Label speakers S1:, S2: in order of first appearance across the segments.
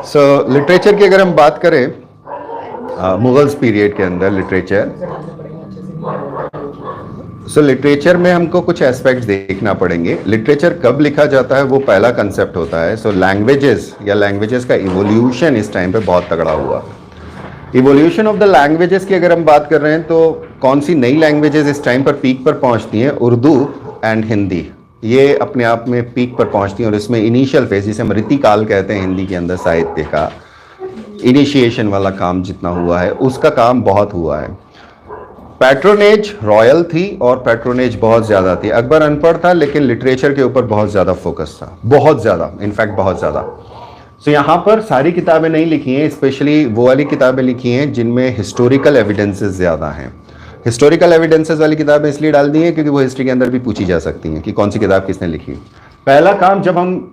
S1: सो literature की अगर हम बात करें मुगल्स पीरियड के अंदर लिटरेचर, लिटरेचर में हमको कुछ एस्पेक्ट्स देखना पड़ेंगे। लिटरेचर कब लिखा जाता है वो पहला कंसेप्ट होता है। लैंग्वेजेस या लैंग्वेजेस का इवोल्यूशन इस टाइम पे बहुत तगड़ा हुआ। इवोल्यूशन ऑफ द लैंग्वेजेस की अगर हम बात कर रहे हैं तो कौन सी नई लैंग्वेजेस इस टाइम पर पीक पर पहुंचती हैं? उर्दू एंड हिंदी, ये अपने आप में पीक पर पहुंचती हैं। और इसमें इनिशियल फेज, जिसे हम रीतिकाल कहते हैं हिंदी के अंदर, साहित्य का इनिशिएशन वाला काम जितना हुआ है उसका काम बहुत हुआ है। पैट्रोनेज रॉयल थी और पैट्रोनेज बहुत ज़्यादा थी। अकबर अनपढ़ था लेकिन लिटरेचर के ऊपर बहुत ज़्यादा फोकस था, बहुत ज़्यादा, इनफैक्ट बहुत ज़्यादा। सो यहाँ पर सारी किताबें नहीं लिखी हैं, स्पेशली वो वाली किताबें लिखी हैं जिनमें हिस्टोरिकल एविडेंसेस ज़्यादा हैं। हिस्टोरिकल एविडेंसेस वाली किताबें इसलिए डाल दी हैं क्योंकि वो हिस्ट्री के अंदर भी पूछी जा सकती हैं कि कौन सी किताब किसने लिखी। पहला काम, जब हम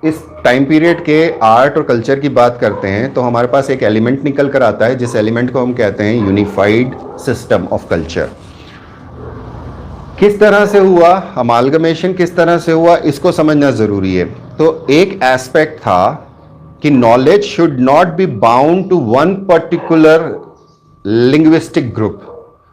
S1: इस टाइम पीरियड के आर्ट और कल्चर की बात करते हैं तो हमारे पास एक एलिमेंट निकल कर आता है जिस एलिमेंट को हम कहते हैं यूनिफाइड सिस्टम ऑफ कल्चर। किस तरह से हुआ अमालगमेशन, किस तरह से हुआ, इसको समझना जरूरी है। तो एक एस्पेक्ट था कि knowledge should not be bound to one particular linguistic group.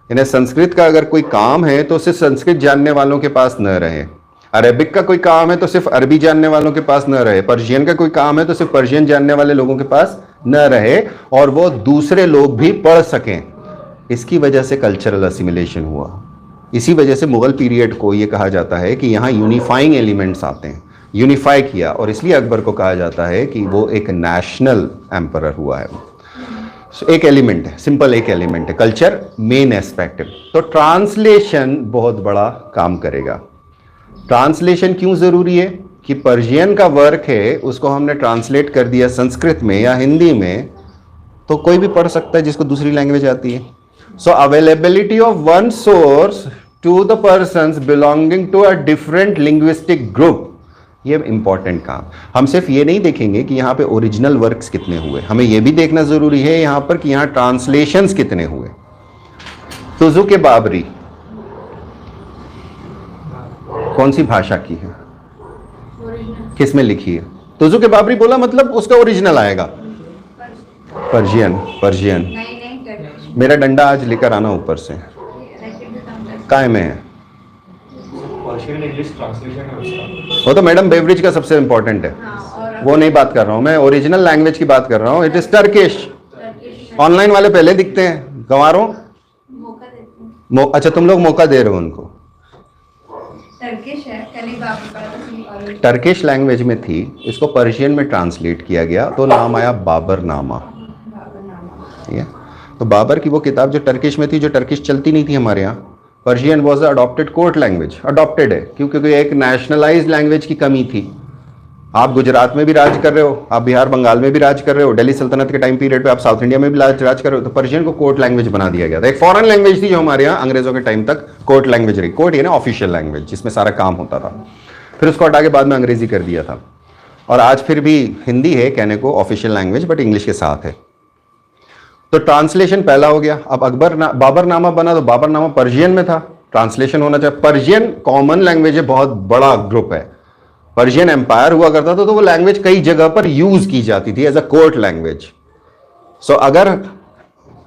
S1: यानी संस्कृत का अगर कोई काम है तो सिर्फ संस्कृत जानने वालों के पास न रहे, अरेबिक का कोई काम है तो सिर्फ अरबी जानने वालों के पास न रहे, पर्शियन का कोई काम है तो सिर्फ पर्शियन जानने वाले लोगों के पास न रहे, और वो दूसरे लोग भी पढ़ सकें। इसकी वजह से कल्चरल असिमिलेशन हुआ। इसी वजह से मुगल पीरियड को ये कहा जाता है कि यहाँ यूनिफाइंग एलिमेंट्स आते हैं, यूनिफाई किया, और इसलिए अकबर को कहा जाता है कि वो एक नेशनल एम्परर हुआ है। एक एलिमेंट है, सिंपल एक एलिमेंट है, कल्चर मेन एस्पेक्ट है। तो ट्रांसलेशन बहुत बड़ा काम करेगा। ट्रांसलेशन क्यों जरूरी है? कि पर्शियन का वर्क है उसको हमने ट्रांसलेट कर दिया संस्कृत में या हिंदी में, तो कोई भी पढ़ सकता है जिसको दूसरी लैंग्वेज आती है। So availability of one source to the persons belonging to a different linguistic group, ये इंपॉर्टेंट काम। हम सिर्फ ये नहीं देखेंगे कि यहाँ पे ओरिजिनल वर्क्स कितने हुए, हमें ये भी देखना जरूरी है यहाँ पर कि यहाँ ट्रांसलेशंस कितने हुए। तुजुक बाबरी कौन सी भाषा की है, किस में लिखी है? तुजुक बाबरी बोला मतलब उसका ओरिजिनल आएगा पर्शियन। पर्शियन मेरा डंडा आज लेकर आना ऊपर से, काय में है? वो तो मैडम बेवरेज का सबसे इंपॉर्टेंट है, वो नहीं बात कर रहा हूं मैं, ओरिजिनल लैंग्वेज की बात कर रहा हूं। It is Turkish. ऑनलाइन वाले पहले दिखते हैं, गंवारों अच्छा तुम लोग मौका दे रहे हो उनको। टर्किश लैंग्वेज में थी, इसको पर्शियन में ट्रांसलेट किया गया तो नाम आया बाबरनामा। ठीक है, तो बाबर की वो किताब जो टर्किश में थी, जो टर्किश चलती नहीं थी हमारे यहाँ, Persian was the adopted court language. Adopted है क्योंकि एक नेशनलाइज्ड लैंग्वेज की कमी थी। आप गुजरात में भी राज कर रहे हो, आप बिहार बंगाल में भी राज कर रहे हो, दिल्ली सल्तनत के टाइम पीरियड पे आप साउथ इंडिया में भी राज कर रहे हो, तो पर्शियन को कोर्ट लैंग्वेज बना दिया गया था। एक फॉरेन लैंग्वेज थी जो हमारे यहाँ अंग्रेजों के टाइम तक कोर्ट लैंग्वेज रही। कोर्ट ये ना ऑफिशियल लैंग्वेज जिसमें सारा काम होता था, फिर उसको हटा के बाद में अंग्रेजी कर दिया था, और आज फिर भी हिंदी है कहने को ऑफिशियल लैंग्वेज, बट इंग्लिश के साथ है। तो ट्रांसलेशन पहला हो गया। अब बाबरनामा बना तो बाबरनामा पर्शियन में था, ट्रांसलेशन होना चाहिए। पर्शियन कॉमन लैंग्वेज है, बहुत बड़ा ग्रुप है। पर्शियन एम्पायर हुआ करता था तो वो लैंग्वेज कई जगह पर यूज की जाती थी एज अ कोर्ट लैंग्वेज। सो अगर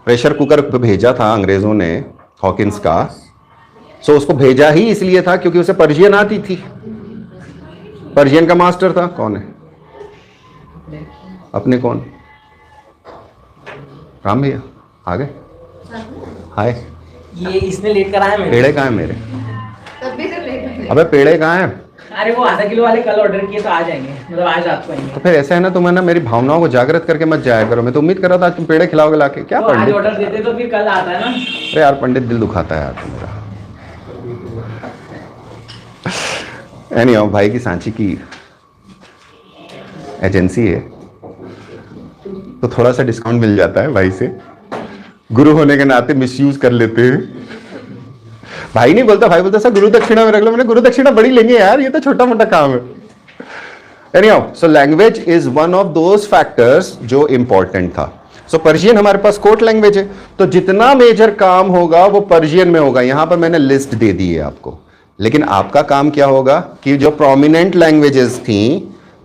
S1: प्रेशर कुकर भेजा था अंग्रेजों ने हॉकिंस का, सो उसको भेजा ही इसलिए था क्योंकि उसे पर्शियन आती थी। पर्शियन का मास्टर था कौन है? अपने कौन? राम भैया आ गए। हाय,
S2: ये इसने लेट कर आया।
S1: पेड़े कहाँ है मेरे? अबे पेड़े कहाँ हैं?
S2: अरे वो आधा किलो वाले कल ऑर्डर किए तो आ जाएंगे, मतलब आज रात को आएंगे।
S1: तो फिर ऐसा है ना, तुम है ना मेरी भावनाओं को जागृत करके मत जाया करो। मैं तो उम्मीद कर रहा था आज तुम पेड़े खिलाओगे लाके। क्या
S2: तो
S1: पंडित,
S2: आज ऑर्डर देते तो फिर कल आता है ना।
S1: अरे यार पंडित दिल दुखाता है यार तुम्हारा। एनीहाउ, भाई की सांची की एजेंसी है तो थोड़ा सा डिस्काउंट मिल जाता है भाई से। गुरु होने के नाते मिसयूज कर लेते हैं। भाई नहीं बोलता, भाई बोलता सर गुरु दक्षिणा में रख लो। मैंने गुरु दक्षिणा बड़ी लेंगे यार, ये तो छोटा मोटा काम है। Anyhow, so language is one of those factors जो इंपॉर्टेंट था। सो पर्शियन हमारे पास कोर्ट लैंग्वेज है, तो जितना मेजर काम होगा वो पर्शियन में होगा। यहां पर मैंने लिस्ट दे दी है आपको, लेकिन आपका काम क्या होगा कि जो प्रोमिनेंट लैंग्वेजेस थी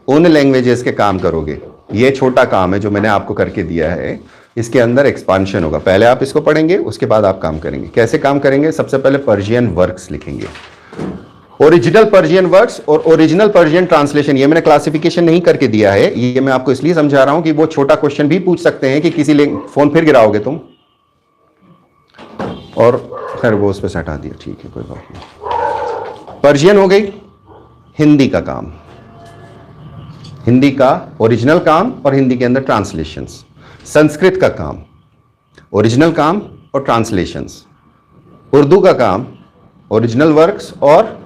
S1: उन लैंग्वेजेस के काम करोगे। ये छोटा काम है जो मैंने आपको करके दिया है, इसके अंदर एक्सपांशन होगा। पहले आप इसको पढ़ेंगे, उसके बाद आप काम करेंगे। कैसे काम करेंगे? सबसे पहले पर्शियन वर्क्स लिखेंगे, ओरिजिनल पर्शियन वर्क्स और ओरिजिनल पर्शियन ट्रांसलेशन। ये मैंने क्लासिफिकेशन नहीं करके दिया है, ये मैं आपको इसलिए समझा रहा हूं कि वो छोटा क्वेश्चन भी पूछ सकते हैं कि किसी फोन फिर गिराओगे तुम, और खैर वो उस पर से हटा दिया, ठीक है कोई बात नहीं। पर्शियन हो गई, हिंदी का काम, हिंदी का ओरिजिनल काम और हिंदी के अंदर ट्रांसलेशंस। संस्कृत का काम, ओरिजिनल काम और ट्रांसलेशंस। उर्दू का काम, ओरिजिनल वर्क्स और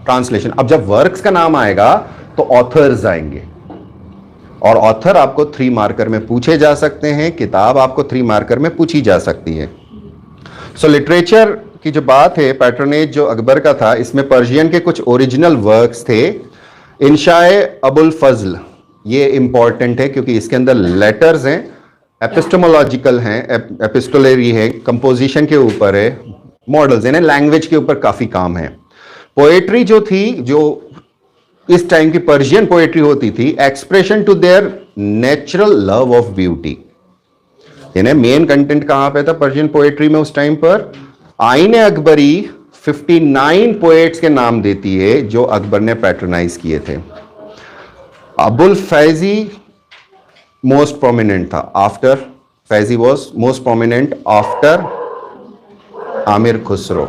S1: ट्रांसलेशन। अब जब वर्क्स का नाम आएगा तो ऑथर्स आएंगे, और ऑथर आपको 3 मार्कर में पूछे जा सकते हैं, किताब आपको 3 मार्कर में पूछी जा सकती है। सो लिटरेचर की जो बात है, पैट्रोनेज जो अकबर का था, इसमें पर्शियन के कुछ ओरिजिनल वर्क्स थे। इंशाए अबुल फजल, ये इंपॉर्टेंट है क्योंकि इसके अंदर लेटर्स हैं, एपिस्टोमोलॉजिकल हैं, एपिस्टोलरी है, कंपोजिशन के ऊपर है, मॉडल्स यानी लैंग्वेज के ऊपर काफी काम है। पोएट्री जो थी, जो इस टाइम की पर्शियन पोएट्री होती थी, expression to their natural love of beauty. यानी मेन कंटेंट कहां पे था पर्शियन पोएट्री में उस टाइम पर? आईन अकबरी 59 पोएट्स के नाम देती है जो अकबर ने पैट्रोनाइज किए थे। अबुल फैजी मोस्ट प्रोमिनेंट था, after Faizi was most prominent after Aamir Khusro.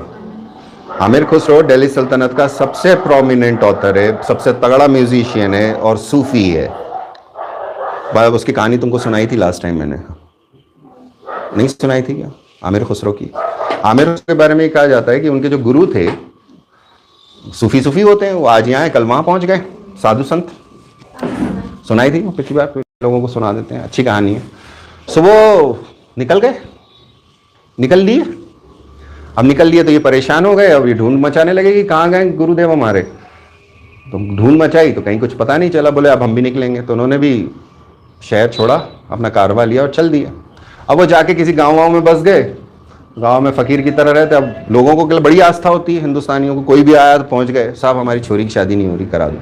S1: Aamir Khusro Delhi सल्तनत का सबसे प्रोमिनेंट ऑथर है, सबसे तगड़ा म्यूजिशियन है और सूफी है। भाई उसकी कहानी तुमको सुनाई थी लास्ट टाइम, मैंने नहीं सुनाई थी क्या आमिर खुसरो की? आमिर खुसरो के बारे में कहा जाता है कि उनके जो गुरु थे, सूफी होते हैं, वो आज यहाँ है, कल वहां पहुंच गए, साधु संत। सुनाई थी पिछली बार, लोगों को सुना देते हैं, अच्छी कहानी है। सो वो निकल गए, निकल लिए। अब निकल लिए तो ये परेशान हो गए, अब ये ढूंढ मचाने लगे कि कहाँ गए गुरुदेव हमारे। तो ढूंढ मचाई तो कहीं कुछ पता नहीं चला, बोले अब हम भी निकलेंगे। तो उन्होंने भी शहर छोड़ा, अपना कारवा लिया और चल दिया। अब वो जाके किसी गाँव में बस गए, गांव में फकीर की तरह रहते। अब लोगों को बड़ी आस्था होती है हिंदुस्तानियों को, कोई भी आया तो पहुंच गए, साहब हमारी छोरी की शादी नहीं हो रही, करा दो।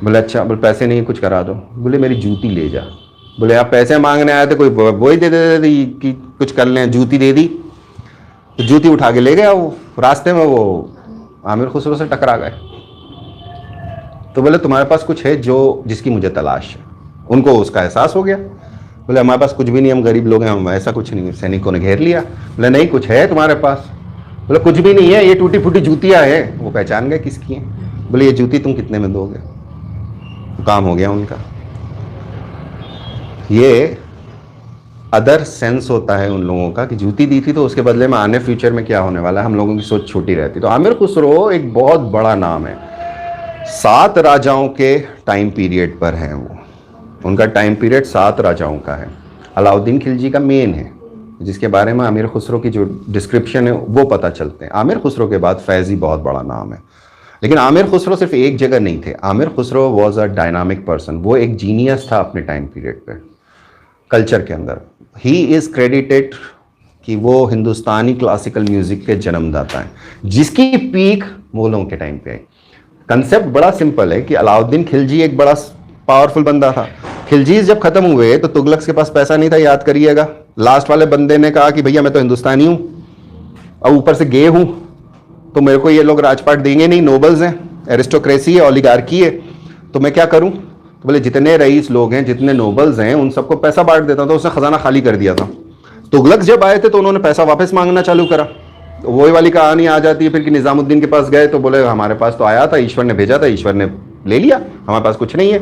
S1: बोले अच्छा, बोले पैसे नहीं, कुछ करा दो। बोले मेरी जूती ले जा। बोले आप पैसे मांगने आए थे, कोई वो ही दे देते कि कुछ कर लें, जूती दे दी। तो जूती उठा के ले गया। वो रास्ते में वो आमिर खुसरो से टकरा गए। तो बोले तुम्हारे पास कुछ है जो जिसकी मुझे तलाश है? उनको उसका एहसास हो गया। बोले हमारे पास कुछ भी नहीं, हम गरीब लोग हैं, हम ऐसा कुछ नहीं। सैनिकों ने घेर लिया। बोले नहीं, कुछ है तुम्हारे पास? बोले कुछ भी नहीं है, ये टूटी फूटी जूतियाँ हैं। वो पहचान गए किसकी हैं। बोले ये जूती तुम कितने में दोगे? काम हो गया उनका। ये अदर सेंस होता है उन लोगों का कि जूती दी थी तो उसके बदले में आने फ्यूचर में क्या होने वाला है, हम लोगों की सोच छोटी रहती। तो आमिर खुसरो एक बहुत बड़ा नाम है, 7 राजाओं के टाइम पीरियड पर है वो। उनका टाइम पीरियड 7 राजाओं का है। अलाउद्दीन खिलजी का मेन है, जिसके बारे में आमिर खुसरो की जो डिस्क्रिप्शन है वो पता चलते हैं। आमिर खुसरो के बाद फैजी बहुत बड़ा नाम है। लेकिन आमिर खुसरो सिर्फ एक जगह नहीं थे। Aamir Khusro was a dynamic person. वो एक जीनियस था अपने टाइम पीरियड पे कल्चर के अंदर। ही इज़ क्रेडिटेड कि वो हिंदुस्तानी क्लासिकल म्यूजिक के जन्मदाता हैं, जिसकी पीक मुगलों के टाइम पे आई। कंसेप्ट बड़ा सिंपल है कि अलाउद्दीन खिलजी एक बड़ा पावरफुल बंदा था। खिलजीज जब खत्म हुए तो तुगलक के पास पैसा नहीं था, याद करिएगा। लास्ट वाले बंदे ने कहा कि भैया मैं तो हिंदुस्तानी हूँ, अब ऊपर से गे हूँ, तो मेरे को ये लोग राजपाट देंगे नहीं, नोबल्स हैं, एरिस्टोक्रेसी है, ओलिगार्की है, तो मैं क्या करूँ? तो बोले जितने रईस लोग हैं, जितने नोबल्स हैं, उन सबको पैसा बांट देता था। उसने खजाना खाली कर दिया था। तुगलक जब आए थे तो उन्होंने पैसा वापस मांगना चालू करा। तो वही वाली कहानी आ जाती है फिर कि निजामुद्दीन के पास गए तो बोले हमारे पास तो आया था, ईश्वर ने भेजा था, ईश्वर ने ले लिया, हमारे पास कुछ नहीं है,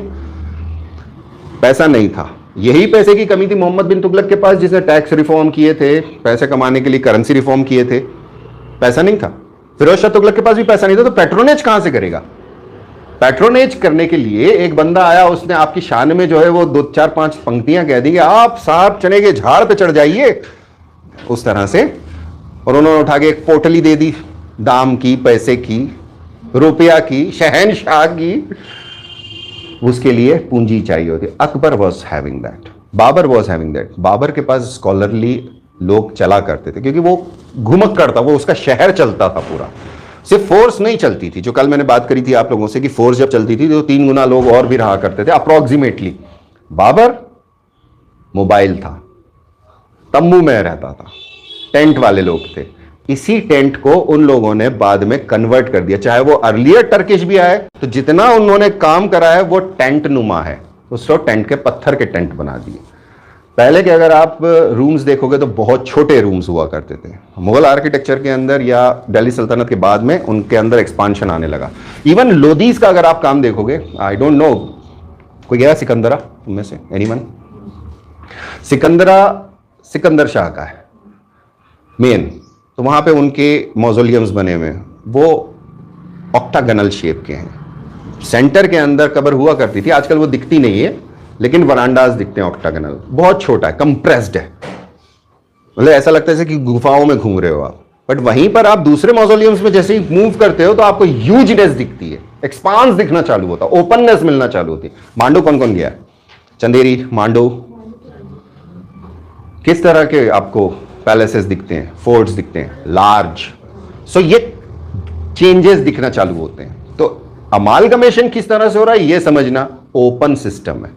S1: पैसा नहीं था। यही पैसे की कमी थी मोहम्मद बिन तुगलक के पास, जिसने टैक्स रिफॉर्म किए थे, पैसे कमाने के लिए करेंसी रिफॉर्म किए थे, पैसा नहीं था। फिरोज शाह तुगलक के पास भी पैसा नहीं था, तो पैट्रोनेज कहां से करेगा? पैट्रोनेज करने के लिए एक बंदा आया, उसने आपकी शान में जो है वो 2-4-5 पंक्तियां कह दी कि आप साहब चने के झाड़ पे चढ़ जाइए, उस तरह से। और उन्होंने उठा के एक पोटली दे दी, दाम की, पैसे की, रुपया की, शहनशाह की। उसके लिए पूंजी चाहिए होती। Akbar was having that, Babur was having that. Babur के पास स्कॉलरली लोग चला करते थे क्योंकि वो घुमक्कड़ था, वो उसका शहर चलता था पूरा। सिर्फ फोर्स नहीं चलती थी, जो कल मैंने बात करी थी आप लोगों से कि फोर्स जब चलती थी तो 3 गुना लोग और भी रहा करते थे अप्रोक्सीमेटली। बाबर मोबाइल था, तंबू में रहता था, टेंट वाले लोग थे। इसी टेंट को उन लोगों ने बाद में कन्वर्ट कर दिया, चाहे वो अर्लियर टर्किश भी आए तो जितना उन्होंने काम करा है वो टेंट नुमा है, उसको टेंट के पत्थर के टेंट बना दिए। पहले के अगर आप रूम्स देखोगे तो बहुत छोटे रूम्स हुआ करते थे। मुगल आर्किटेक्चर के अंदर या दिल्ली सल्तनत के बाद में उनके अंदर एक्सपांशन आने लगा। इवन लोदीज का अगर आप काम देखोगे, आई डोंट नो, कोई गया सिकंदरा उनमें से, एनीवन? सिकंदरा सिकंदर शाह का है मेन, तो वहां पे उनके मौजोलियम्स बने हुए हैं, वो ऑक्टागनल शेप के हैं। सेंटर के अंदर कब्र हुआ करती थी, आजकल वो दिखती नहीं है, लेकिन वरांडाज दिखते हैं ऑक्टागनल। बहुत छोटा है, कंप्रेस्ड है, मतलब ऐसा लगता है कि गुफाओं में घूम रहे हो आप। बट वहीं पर आप दूसरे मौजोलियम्स में जैसे ही मूव करते हो तो आपको ह्यूजनेस दिखती है, एक्सपांस दिखना चालू होता है, ओपननेस मिलना चालू होती है। मांडू कौन कौन गया? चंदेरी, मांडू, किस तरह के आपको पैलेसेस दिखते हैं, फोर्ट्स दिखते हैं, लार्ज। सो ये चेंजेस दिखना चालू होते हैं। तो अमालगमेशन किस तरह से हो रहा है ये समझना, ओपन सिस्टम है।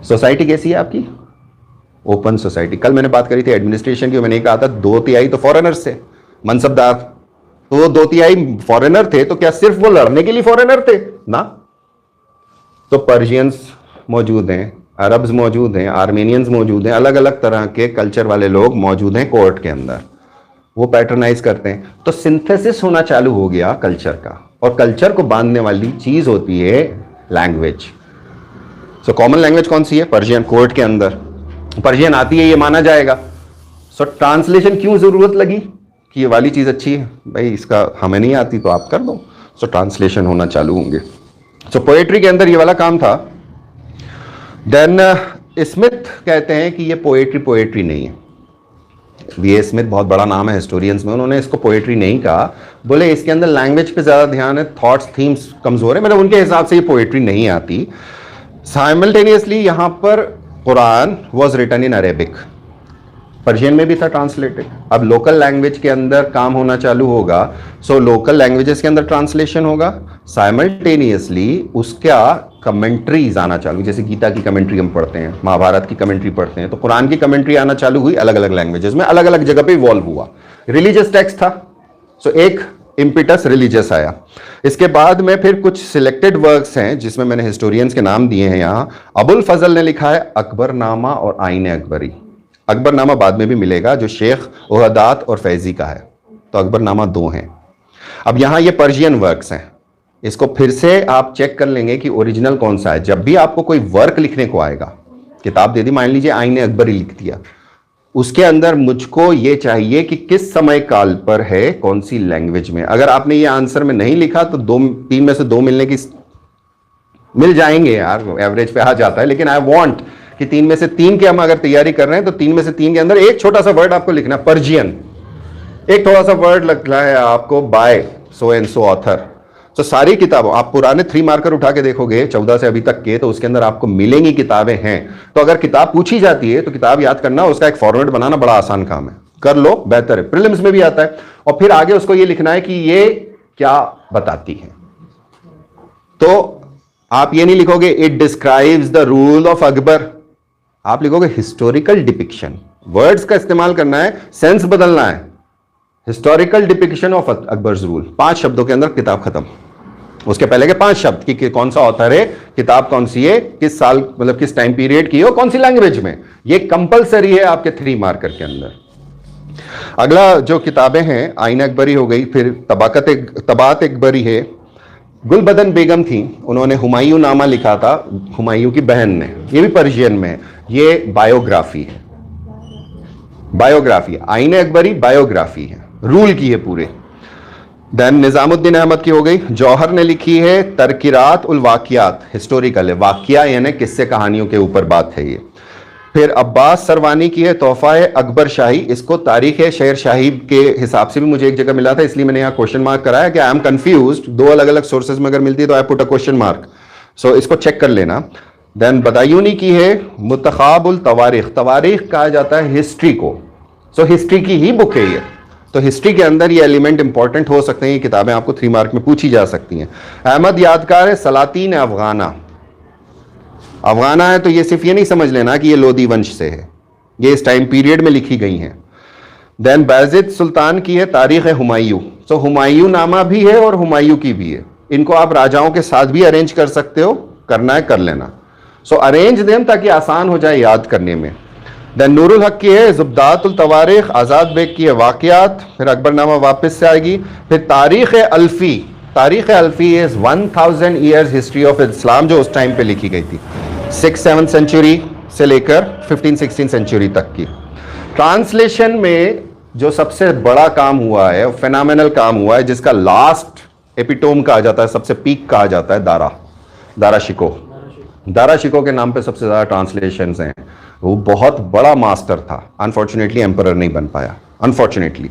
S1: सोसाइटी कैसी है आपकी? Open society. कल मैंने बात करी थी एडमिनिस्ट्रेशन की, मैंने कहा था 2/3 तो फॉरेनर्स थे, मनसबदार, तो वो 2/3 फॉरेनर थे, तो क्या सिर्फ वो लड़ने के लिए फॉरेनर थे ना? तो पर्शियंस मौजूद हैं, अरब्स मौजूद हैं, आर्मेनियंस मौजूद हैं, अलग अलग तरह के कल्चर वाले लोग मौजूद हैं कोर्ट के अंदर, वो पैटर्नाइज करते हैं। तो सिंथेसिस होना चालू हो गया कल्चर का, और कल्चर को बांधने वाली चीज होती है लैंग्वेज। सो कॉमन लैंग्वेज कौन सी है? पर्शियन। कोर्ट के अंदर पर्शियन आती है ये माना जाएगा। सो ट्रांसलेशन क्यों जरूरत लगी कि ये वाली चीज अच्छी है, भाई इसका हमें नहीं आती तो आप कर दो। सो ट्रांसलेशन होना चालू होंगे। सो पोएट्री के अंदर ये वाला काम था। देन स्मिथ कहते हैं कि ये पोएट्री नहीं है। वी.ए. स्मिथ बहुत बड़ा नाम है हिस्टोरियंस में, उन्होंने इसको पोएट्री नहीं कहा, बोले इसके अंदर लैंग्वेज पे ज़्यादा ध्यान है, थॉट्स थीम्स कमज़ोर है, मतलब उनके हिसाब से ये पोएट्री नहीं आती। साइमल्टेनियसली यहाँ पर Quran was written in Arabic, Persian में भी था ट्रांसलेटेड। अब लोकल लैंग्वेज के अंदर काम होना चालू होगा, सो लोकल लैंग्वेजेस के अंदर ट्रांसलेशन होगा, साइमल्टेनियसली उसका कमेंट्रीज आना चालू, जैसे गीता की कमेंट्री हम पढ़ते हैं, महाभारत की कमेंट्री पढ़ते हैं, तो कुरान की कमेंट्री आना चालू हुई अलग अलग लैंग्वेजेस में, अलग अलग जगह पे इवॉल्व हुआ। रिलीजियस टेक्स्ट था, सो एक इम्पिटस रिलीजियस आया। इसके बाद में फिर कुछ सिलेक्टेड वर्क्स हैं जिसमें मैंने हिस्टोरियंस के नाम दिए हैं यहाँ। अबुल फजल ने लिखा है अकबरनामा और आईन अकबरी। अकबरनामा बाद में भी मिलेगा जो शेख ओहदात और फैजी का है, तो अकबरनामा 2 हैं। अब यहाँ ये पर्शियन वर्क्स हैं, इसको फिर से आप चेक कर लेंगे कि ओरिजिनल कौन सा है। जब भी आपको कोई वर्क लिखने को आएगा, किताब दे दी, मान लीजिए आईन अकबरी लिख दिया, उसके अंदर मुझको ये चाहिए कि किस समय काल पर है, कौन सी लैंग्वेज में। अगर आपने ये आंसर में नहीं लिखा तो 3 में से 2 मिलने की मिल जाएंगे यार, एवरेज पे आ जाता है, लेकिन आई वांट कि 3 में से 3 के हम अगर तैयारी कर रहे हैं तो 3 में से 3 के अंदर एक छोटा सा वर्ड आपको लिखना, पर्शियन, एक थोड़ा सा वर्ड लिखना है आपको by so and so author. तो सारी किताबों, आप पुराने 3 मार्कर उठा के देखोगे 14 से अभी तक के, तो उसके अंदर आपको मिलेंगी किताबें हैं। तो अगर किताब पूछी जाती है तो किताब याद करना, उसका एक फॉर्मेट बनाना बड़ा आसान काम है, कर लो बेहतर है, प्रीलिम्स में भी आता है। और फिर आगे उसको ये लिखना है कि ये क्या बताती है। तो आप ये नहीं लिखोगे it describes the rule of Akbar, आप लिखोगे हिस्टोरिकल डिपिक्शन। वर्ड्स का इस्तेमाल करना है, सेंस बदलना है। Historical depiction of Akbar's rule, 5 शब्दों के अंदर किताब खत्म। उसके पहले के 5 शब्द कि कौन सा ऑथर है, किताब कौन सी है, किस साल मतलब किस टाइम पीरियड की हो, कौन सी लैंग्वेज में, ये कंपलसरी है आपके 3 मार्कर के अंदर। अगला जो किताबें हैं, आईन अकबरी हो गई, फिर तबात अकबरी है। गुलबदन बेगम थी, उन्होंने हुमायूं नामा लिखा था, हुमायूं की बहन ने, ये भी पर्शियन में है, ये बायोग्राफी है। बायोग्राफी, आईन अकबरी बायोग्राफी है, रूल की है पूरे। देन निजामुद्दीन अहमद की हो गई, जौहर ने लिखी है तरकीरात उल वाकियात, हिस्टोरिकल है, वाकिया यानी किस्से कहानियों के ऊपर बात है ये। फिर अब्बास सरवानी की है तोहफा अकबर शाही, इसको तारीख शहर शाही के हिसाब से भी मुझे एक जगह मिला था, इसलिए मैंने यहाँ क्वेश्चन मार्क कराया कि आई एम कंफ्यूज्ड, 2 अलग अलग सोर्सेज में अगर मिलती है तो I put a question mark, so इसको चेक कर लेना। देन बदायूनी की है मुतखाबुल तवारीख, तवारीख कहा जाता है हिस्ट्री को, सो हिस्ट्री की ही बुक है ये, तो हिस्ट्री के अंदर ये एलिमेंट इंपॉर्टेंट हो सकते हैं, ये किताबें आपको 3 मार्क में पूछी जा सकती हैं। अहमद यादगार है सलातीन अफगाना, अफगाना है तो ये सिर्फ ये नहीं समझ लेना कि ये लोदी वंश से है, ये इस टाइम पीरियड में लिखी गई हैं। देन बायजिद सुल्तान की है तारीख हुमायूं, सो हुमायूं नामा भी है और हुमायूं की भी है। इनको आप राजाओं के साथ भी अरेंज कर सकते हो, करना है कर लेना। सो अरेंज देम ताकि आसान हो जाए याद करने में। देन नूरुल हक की है ज़ुब्दातुल तवारीख, आज़ाद बेग की है वाक़ियात, फिर अकबरनामा वापस से आएगी। फिर Tarikh Alfi, Tarikh Alfi is 1000 years history of Islam, जो उस टाइम पे लिखी गई थी 6-7 सेंचुरी से लेकर 15-16 सेंचुरी तक की। ट्रांसलेशन में जो सबसे बड़ा काम हुआ है, फेनोमेनल काम हुआ है, जिसका लास्ट एपिटोम कहा जाता है, सबसे पीक कहा जाता है, दारा शिको। दारा शिको के नाम पे सबसे ज़्यादा ट्रांसलेशंस हैं। वो बहुत बड़ा मास्टर था, अनफॉर्चुनेटली एम्परर नहीं बन पाया, अनफॉर्चुनेटली।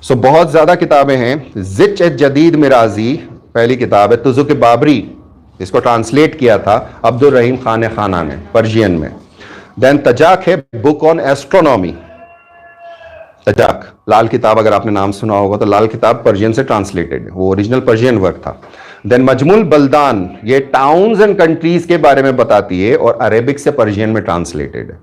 S1: सो बहुत ज़्यादा किताबें हैं। ज़िच जदीद मिराजी पहली किताब है। तुज़ुक बाबरी, इसको ट्रांसलेट किया था अब्दुल रहीम खान खाना ने पर्शियन में। देन तजाक है बुक ऑन एस्ट्रोनॉमी, तजाक लाल किताब, अगर आपने नाम सुना होगा तो लाल किताब पर्शियन से ट्रांसलेटेड है, वो ओरिजिनल पर्शियन वर्क था। देन मजमुल बल्दान, ये टाउन्स एंड कंट्रीज के बारे में बताती है और अरेबिक से पर्शियन में ट्रांसलेटेड है।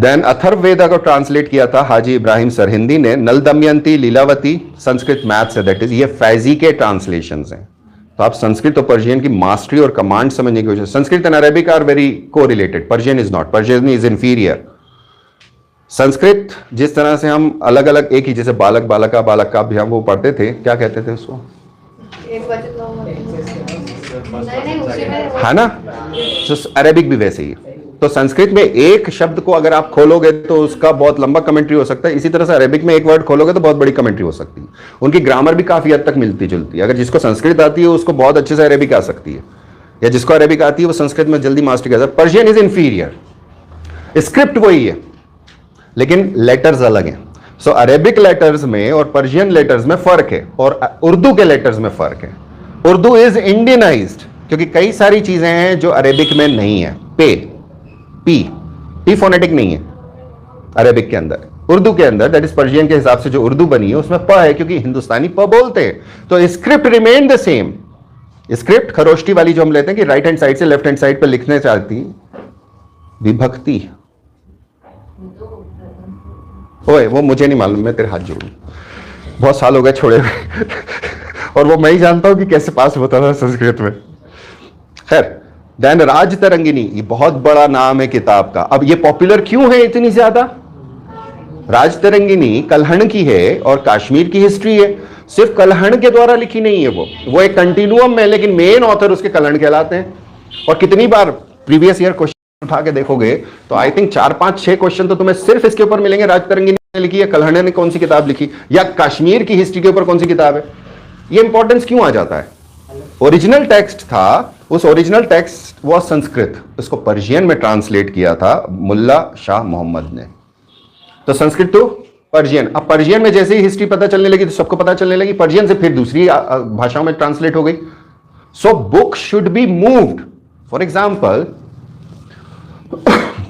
S1: देन अथर्ववेदा को ट्रांसलेट किया था हाजी इब्राहिम सरहिंदी ने। नल दमयंती, लीलावती संस्कृत मैथ्स है, दैट इज ये फैजी के ट्रांसलेशंस हैं। तो आप संस्कृत और पर्शियन की मास्टरी और कमांड समझने की कोशिश। Sanskrit and Arabic are very correlated, Persian is not, Persian is inferior. Sanskrit जिस तरह से हम अलग अलग एक ही, जैसे बालक बालका बालक का भी हम वो पढ़ते थे, क्या कहते थे उसको, है ना, तो अरेबिक भी वैसे ही। तो संस्कृत में एक शब्द को अगर आप खोलोगे तो उसका बहुत लंबा कमेंट्री हो सकता है, इसी तरह से अरेबिक में एक वर्ड खोलोगे तो बहुत बड़ी कमेंट्री हो सकती है। उनकी ग्रामर भी काफी हद तक मिलती जुलती है। अगर जिसको संस्कृत आती है उसको बहुत अच्छे से अरेबिक आ सकती है, या जिसको अरेबिक आती है वो संस्कृत में जल्दी मास्टर कर सकता है। पर्शियन इज इंफीरियर, स्क्रिप्ट वही है लेकिन लेटर्स अलग हैं। सो अरेबिक लेटर्स में और पर्शियन लेटर्स में फर्क है, और उर्दू के लेटर्स में फर्क है। उर्दू इज इंडियनाइज्ड, क्योंकि कई सारी चीजें हैं जो अरेबिक में नहीं है। पी फोनेटिक नहीं है अरेबिक के अंदर, उर्दू के अंदर, दैट इज पर्शियन के हिसाब से जो उर्दू बनी है उसमें प है, क्योंकि हिंदुस्तानी प बोलते हैं। तो script remain the same. Script Kharosthi वाली जो हम लेते हैं कि राइट हैंड साइड से लेफ्ट हैंड साइड पर लिखने चाहती, विभक्ति, ओए वो मुझे नहीं मालूम, मैं तेरे हाथ जोड़ू, बहुत साल हो गए छोड़े हुए और वो मैं ही जानता हूं कि कैसे पास होता था संस्कृत में। खैर, देन राज तरंगिनी, ये बहुत बड़ा नाम है किताब का। अब ये पॉपुलर क्यों है इतनी ज्यादा? राज तरंगिनी कल्हण की है और कश्मीर की हिस्ट्री है। सिर्फ कल्हण के द्वारा लिखी नहीं है वो एक कंटिन्यूअम में, लेकिन मेन ऑथर उसके कल्हण कहलाते हैं। और कितनी बार प्रीवियस ईयर क्वेश्चन उठा के देखोगे तो आई थिंक 4-5-6 क्वेश्चन तो तुम्हें सिर्फ इसके ऊपर मिलेंगे, राज तरंगिनी ने लिखी है, कल्हण ने कौन सी किताब लिखी, या कश्मीर की हिस्ट्री के ऊपर कौन सी किताब है। ये इंपॉर्टेंस क्यों आ जाता है? ओरिजिनल टेक्स्ट था, उस ओरिजिनल टेक्स्ट वो संस्कृत, उसको पर्शियन में ट्रांसलेट किया था मुल्ला शाह मोहम्मद ने। तो संस्कृत तो पर्शियन, अब पर्शियन में जैसे ही हिस्ट्री पता चलने लगी तो सबको पता चलने लगी, पर्शियन से फिर दूसरी भाषाओं में ट्रांसलेट हो गई। So book should be moved. For example,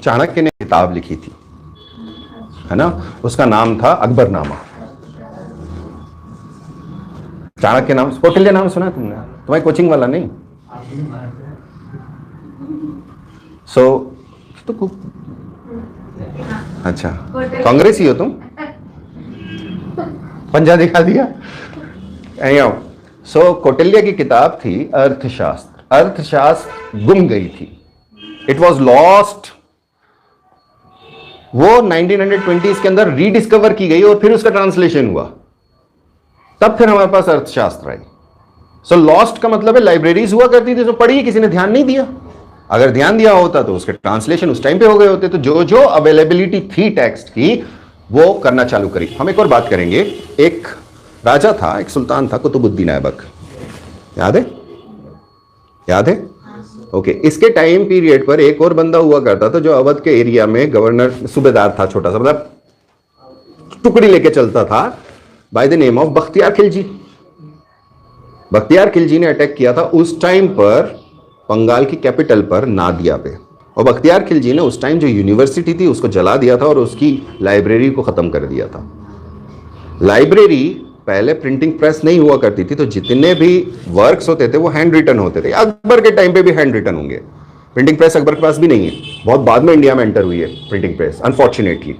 S1: Chanakya ने किताब लिखी थी, है ना, उसका नाम था अकबरनामा। चाणक्य नाम, कौटिल्य नाम सुना तुमने? तुम्हारी कोचिंग वाला नहीं? तो अच्छा, कांग्रेस ही हो तुम? पंजा दिखा दिया। कौटिल्य की किताब थी अर्थशास्त्र। अर्थशास्त्र गुम गई थी, इट वॉज लॉस्ट। वो 1920s के अंदर रीडिस्कवर की गई और फिर उसका ट्रांसलेशन हुआ, तब फिर हमारे पास अर्थशास्त्र आई। सो लॉस्ट का मतलब है लाइब्रेरीज हुआ करती थी, तो पढ़ी, किसी ने ध्यान नहीं दिया। अगर ध्यान दिया होता तो उसके ट्रांसलेशन उस टाइम पे हो गए होते। तो जो जो अवेलेबिलिटी थी टेक्स्ट की वो करना चालू करी। हम एक और बात करेंगे। एक राजा था, एक सुल्तान था, कुतुबुद्दीन ऐबक, याद है? याद है? ओके। इसके टाइम पीरियड पर एक और बंदा हुआ करता था जो अवध के एरिया में गवर्नर, सूबेदार था, छोटा सा, मतलब टुकड़ी लेके चलता था, by the name of Bakhtiyar Khilji. Bakhtiyar Khilji ने अटैक किया था उस टाइम पर बंगाल की कैपिटल पर, नादिया पे, और बख्तियार खिलजी ने उस टाइम जो यूनिवर्सिटी थी उसको जला दिया था और उसकी लाइब्रेरी को खत्म कर दिया था। लाइब्रेरी, पहले प्रिंटिंग प्रेस नहीं हुआ करती थी, तो जितने भी वर्क्स होते थे वो हैंड रिटन होते थे। अकबर के टाइम पे भी हैंड रिटन होंगे, प्रिंटिंग प्रेस अकबर के पास भी नहीं है, बहुत बाद में इंडिया में एंटर हुई है प्रिंटिंग प्रेस, अनफॉर्चुनेटली।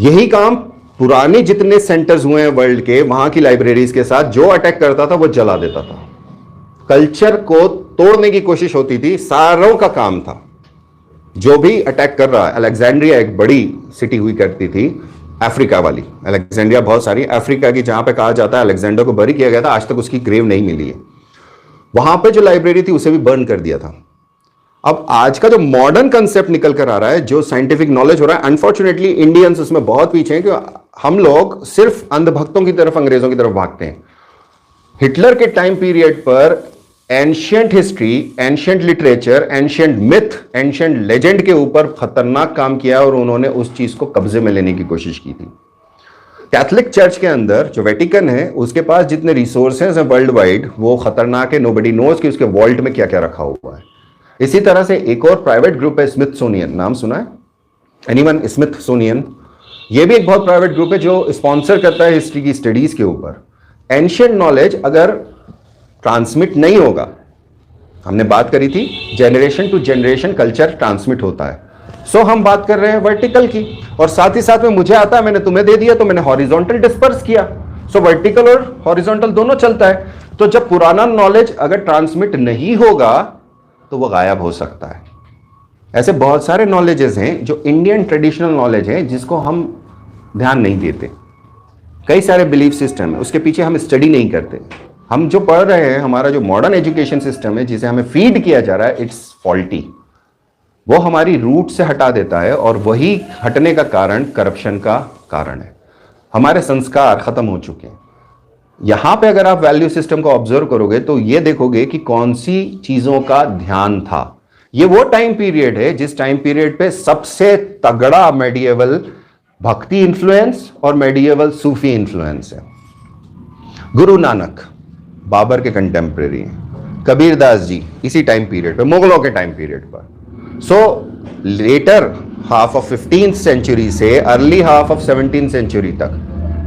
S1: यही काम पुराने जितने सेंटर्स हुए हैं वर्ल्ड के, वहां की लाइब्रेरीज के साथ जो अटैक करता था वो जला देता था। कल्चर को तोड़ने की कोशिश होती थी, सारों का काम था। जो भी अटैक कर रहा है, अलेक्जेंड्रिया एक बड़ी सिटी हुई करती थी, अफ्रीका वाली अलेक्जेंड्रिया, बहुत सारी अफ्रीका की, जहां पे कहा जाता है अलेक्जेंडर को बरी किया गया था, आज तक उसकी ग्रेव नहीं मिली है। वहां पे जो लाइब्रेरी थी उसे भी बर्न कर दिया था। अब आज का जो मॉडर्न कंसेप्ट निकल कर आ रहा है, जो साइंटिफिक नॉलेज हो रहा है, अनफॉर्चुनेटली इंडियंस उसमें बहुत पीछे हैं, कि हम लोग सिर्फ अंधभक्तों की तरफ, अंग्रेजों की तरफ भागते हैं। हिटलर के टाइम पीरियड पर ancient history, ancient literature, ancient myth, ancient legend के ऊपर खतरनाक काम किया और उन्होंने उस चीज को कब्जे में लेने की कोशिश की थी। कैथोलिक चर्च के अंदर जो वेटिकन है, उसके पास जितने रिसोर्सेज हैं वर्ल्ड वाइड, वो खतरनाक है। नोबडी नोज कि उसके वॉल्ट में क्या क्या रखा हुआ है। इसी तरह से एक और प्राइवेट ग्रुप है, स्मिथसोनियन, नाम सुना है एनीवन? स्मिथसोनियन, ये भी एक बहुत प्राइवेट ग्रुप है जो स्पॉन्सर करता है हिस्ट्री की स्टडीज के ऊपर। एंशियंट नॉलेज अगर ट्रांसमिट नहीं होगा, हमने बात करी थी generation to generation culture transmit होता है। सो हम बात कर रहे हैं वर्टिकल की, और साथ ही साथ में मुझे आता है, मैंने तुम्हें दे दिया तो मैंने हॉरिजॉन्टल डिस्पर्स किया। सो वर्टिकल और हॉरिजॉन्टल दोनों चलता है। तो जब पुराना नॉलेज अगर ट्रांसमिट नहीं होगा तो वो गायब हो सकता है। ऐसे बहुत सारे नॉलेजेस हैं जो इंडियन ट्रेडिशनल नॉलेज है, जिसको हम ध्यान नहीं देते। कई सारे बिलीफ सिस्टम है, उसके पीछे हम स्टडी नहीं करते। हम जो पढ़ रहे हैं, हमारा जो मॉडर्न एजुकेशन सिस्टम है जिसे हमें फीड किया जा रहा है, इट्स फॉल्टी। वो हमारी रूट से हटा देता है, और वही हटने का कारण करप्शन का कारण है। हमारे संस्कार खत्म हो चुके हैं। यहां पे अगर आप वैल्यू सिस्टम को ऑब्जर्व करोगे तो ये देखोगे कि कौन सी चीजों का ध्यान था। ये वो टाइम पीरियड है जिस टाइम पीरियड पे सबसे तगड़ा मेडिएवल भक्ति इन्फ्लुएंस और मेडिएवल सूफी इन्फ्लुएंस है। गुरु नानक बाबर के कंटेम्प्रेरी हैं, कबीरदास जी इसी टाइम पीरियड पे, मुगलों के टाइम पीरियड पर। So later half of 15th century से early half of 17th century तक,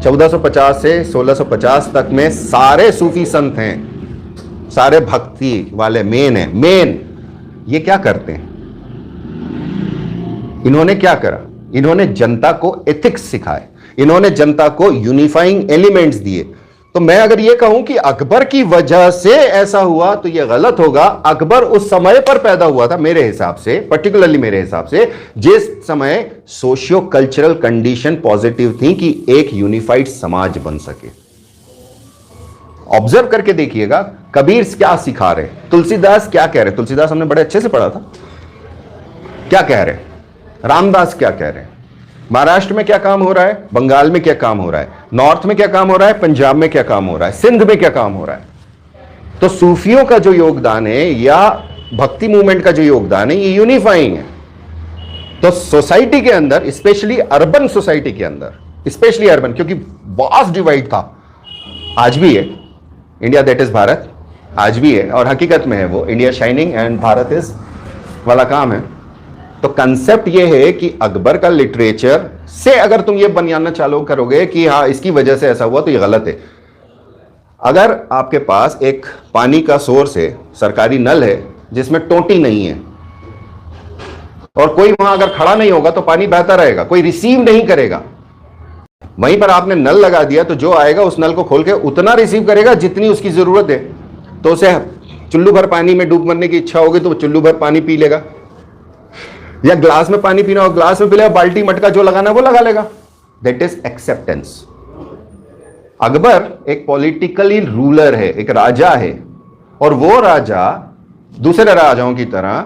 S1: 1450 से 1650 तक में सारे सूफी संत हैं, सारे भक्ति वाले मेन हैं। मेन ये क्या करते हैं? इन्होंने क्या करा? इन्होंने जनता को एथिक्स सिखाए, इन्होंने जनता को यूनिफाइंग एलिमेंट्स दिए। तो मैं अगर ये कहूं कि अकबर की वजह से ऐसा हुआ तो यह गलत होगा। अकबर उस समय पर पैदा हुआ था, मेरे हिसाब से, पर्टिकुलरली मेरे हिसाब से, जिस समय सोशियो कल्चरल कंडीशन पॉजिटिव थी कि एक यूनिफाइड समाज बन सके। ऑब्जर्व करके देखिएगा कबीर क्या सिखा रहे, तुलसीदास क्या कह रहे। तुलसीदास हमने बड़े अच्छे से पढ़ा था, क्या कह रहे। रामदास क्या कह रहे हैं। महाराष्ट्र में क्या काम हो रहा है, बंगाल में क्या काम हो रहा है, नॉर्थ में क्या काम हो रहा है, पंजाब में क्या काम हो रहा है, सिंध में क्या काम हो रहा है। तो सूफियों का जो योगदान है या भक्ति मूवमेंट का जो योगदान है, ये यूनिफाइंग है। तो सोसाइटी के अंदर, स्पेशली अर्बन सोसाइटी के अंदर, स्पेशली अर्बन, क्योंकि वास्ट डिवाइड था, आज भी है, इंडिया दैट इज भारत, आज भी है, और हकीकत में है वो India shining and Bharat is वाला काम है। तो कंसेप्ट ये है कि अकबर का लिटरेचर से अगर तुम ये बनाना चालू करोगे कि हाँ इसकी वजह से ऐसा हुआ, तो ये गलत है। अगर आपके पास एक पानी का सोर्स है, सरकारी नल है, जिसमें टोटी नहीं है, और कोई वहां अगर खड़ा नहीं होगा तो पानी बहता रहेगा, कोई रिसीव नहीं करेगा। वहीं पर आपने नल लगा दिया तो जो आएगा उस नल को खोल के उतना रिसीव करेगा जितनी उसकी जरूरत है। तो उसे चुल्लू भर पानी में डूब मरने की इच्छा होगी तो चुल्लू भर पानी पी लेगा, या ग्लास में पानी पीना हो ग्लास में पी लेगा, बाल्टी मटका जो लगाना वो लगा लेगा। That is acceptance. अकबर एक पॉलिटिकली रूलर है, एक राजा है, और वो राजा दूसरे राजाओं की तरह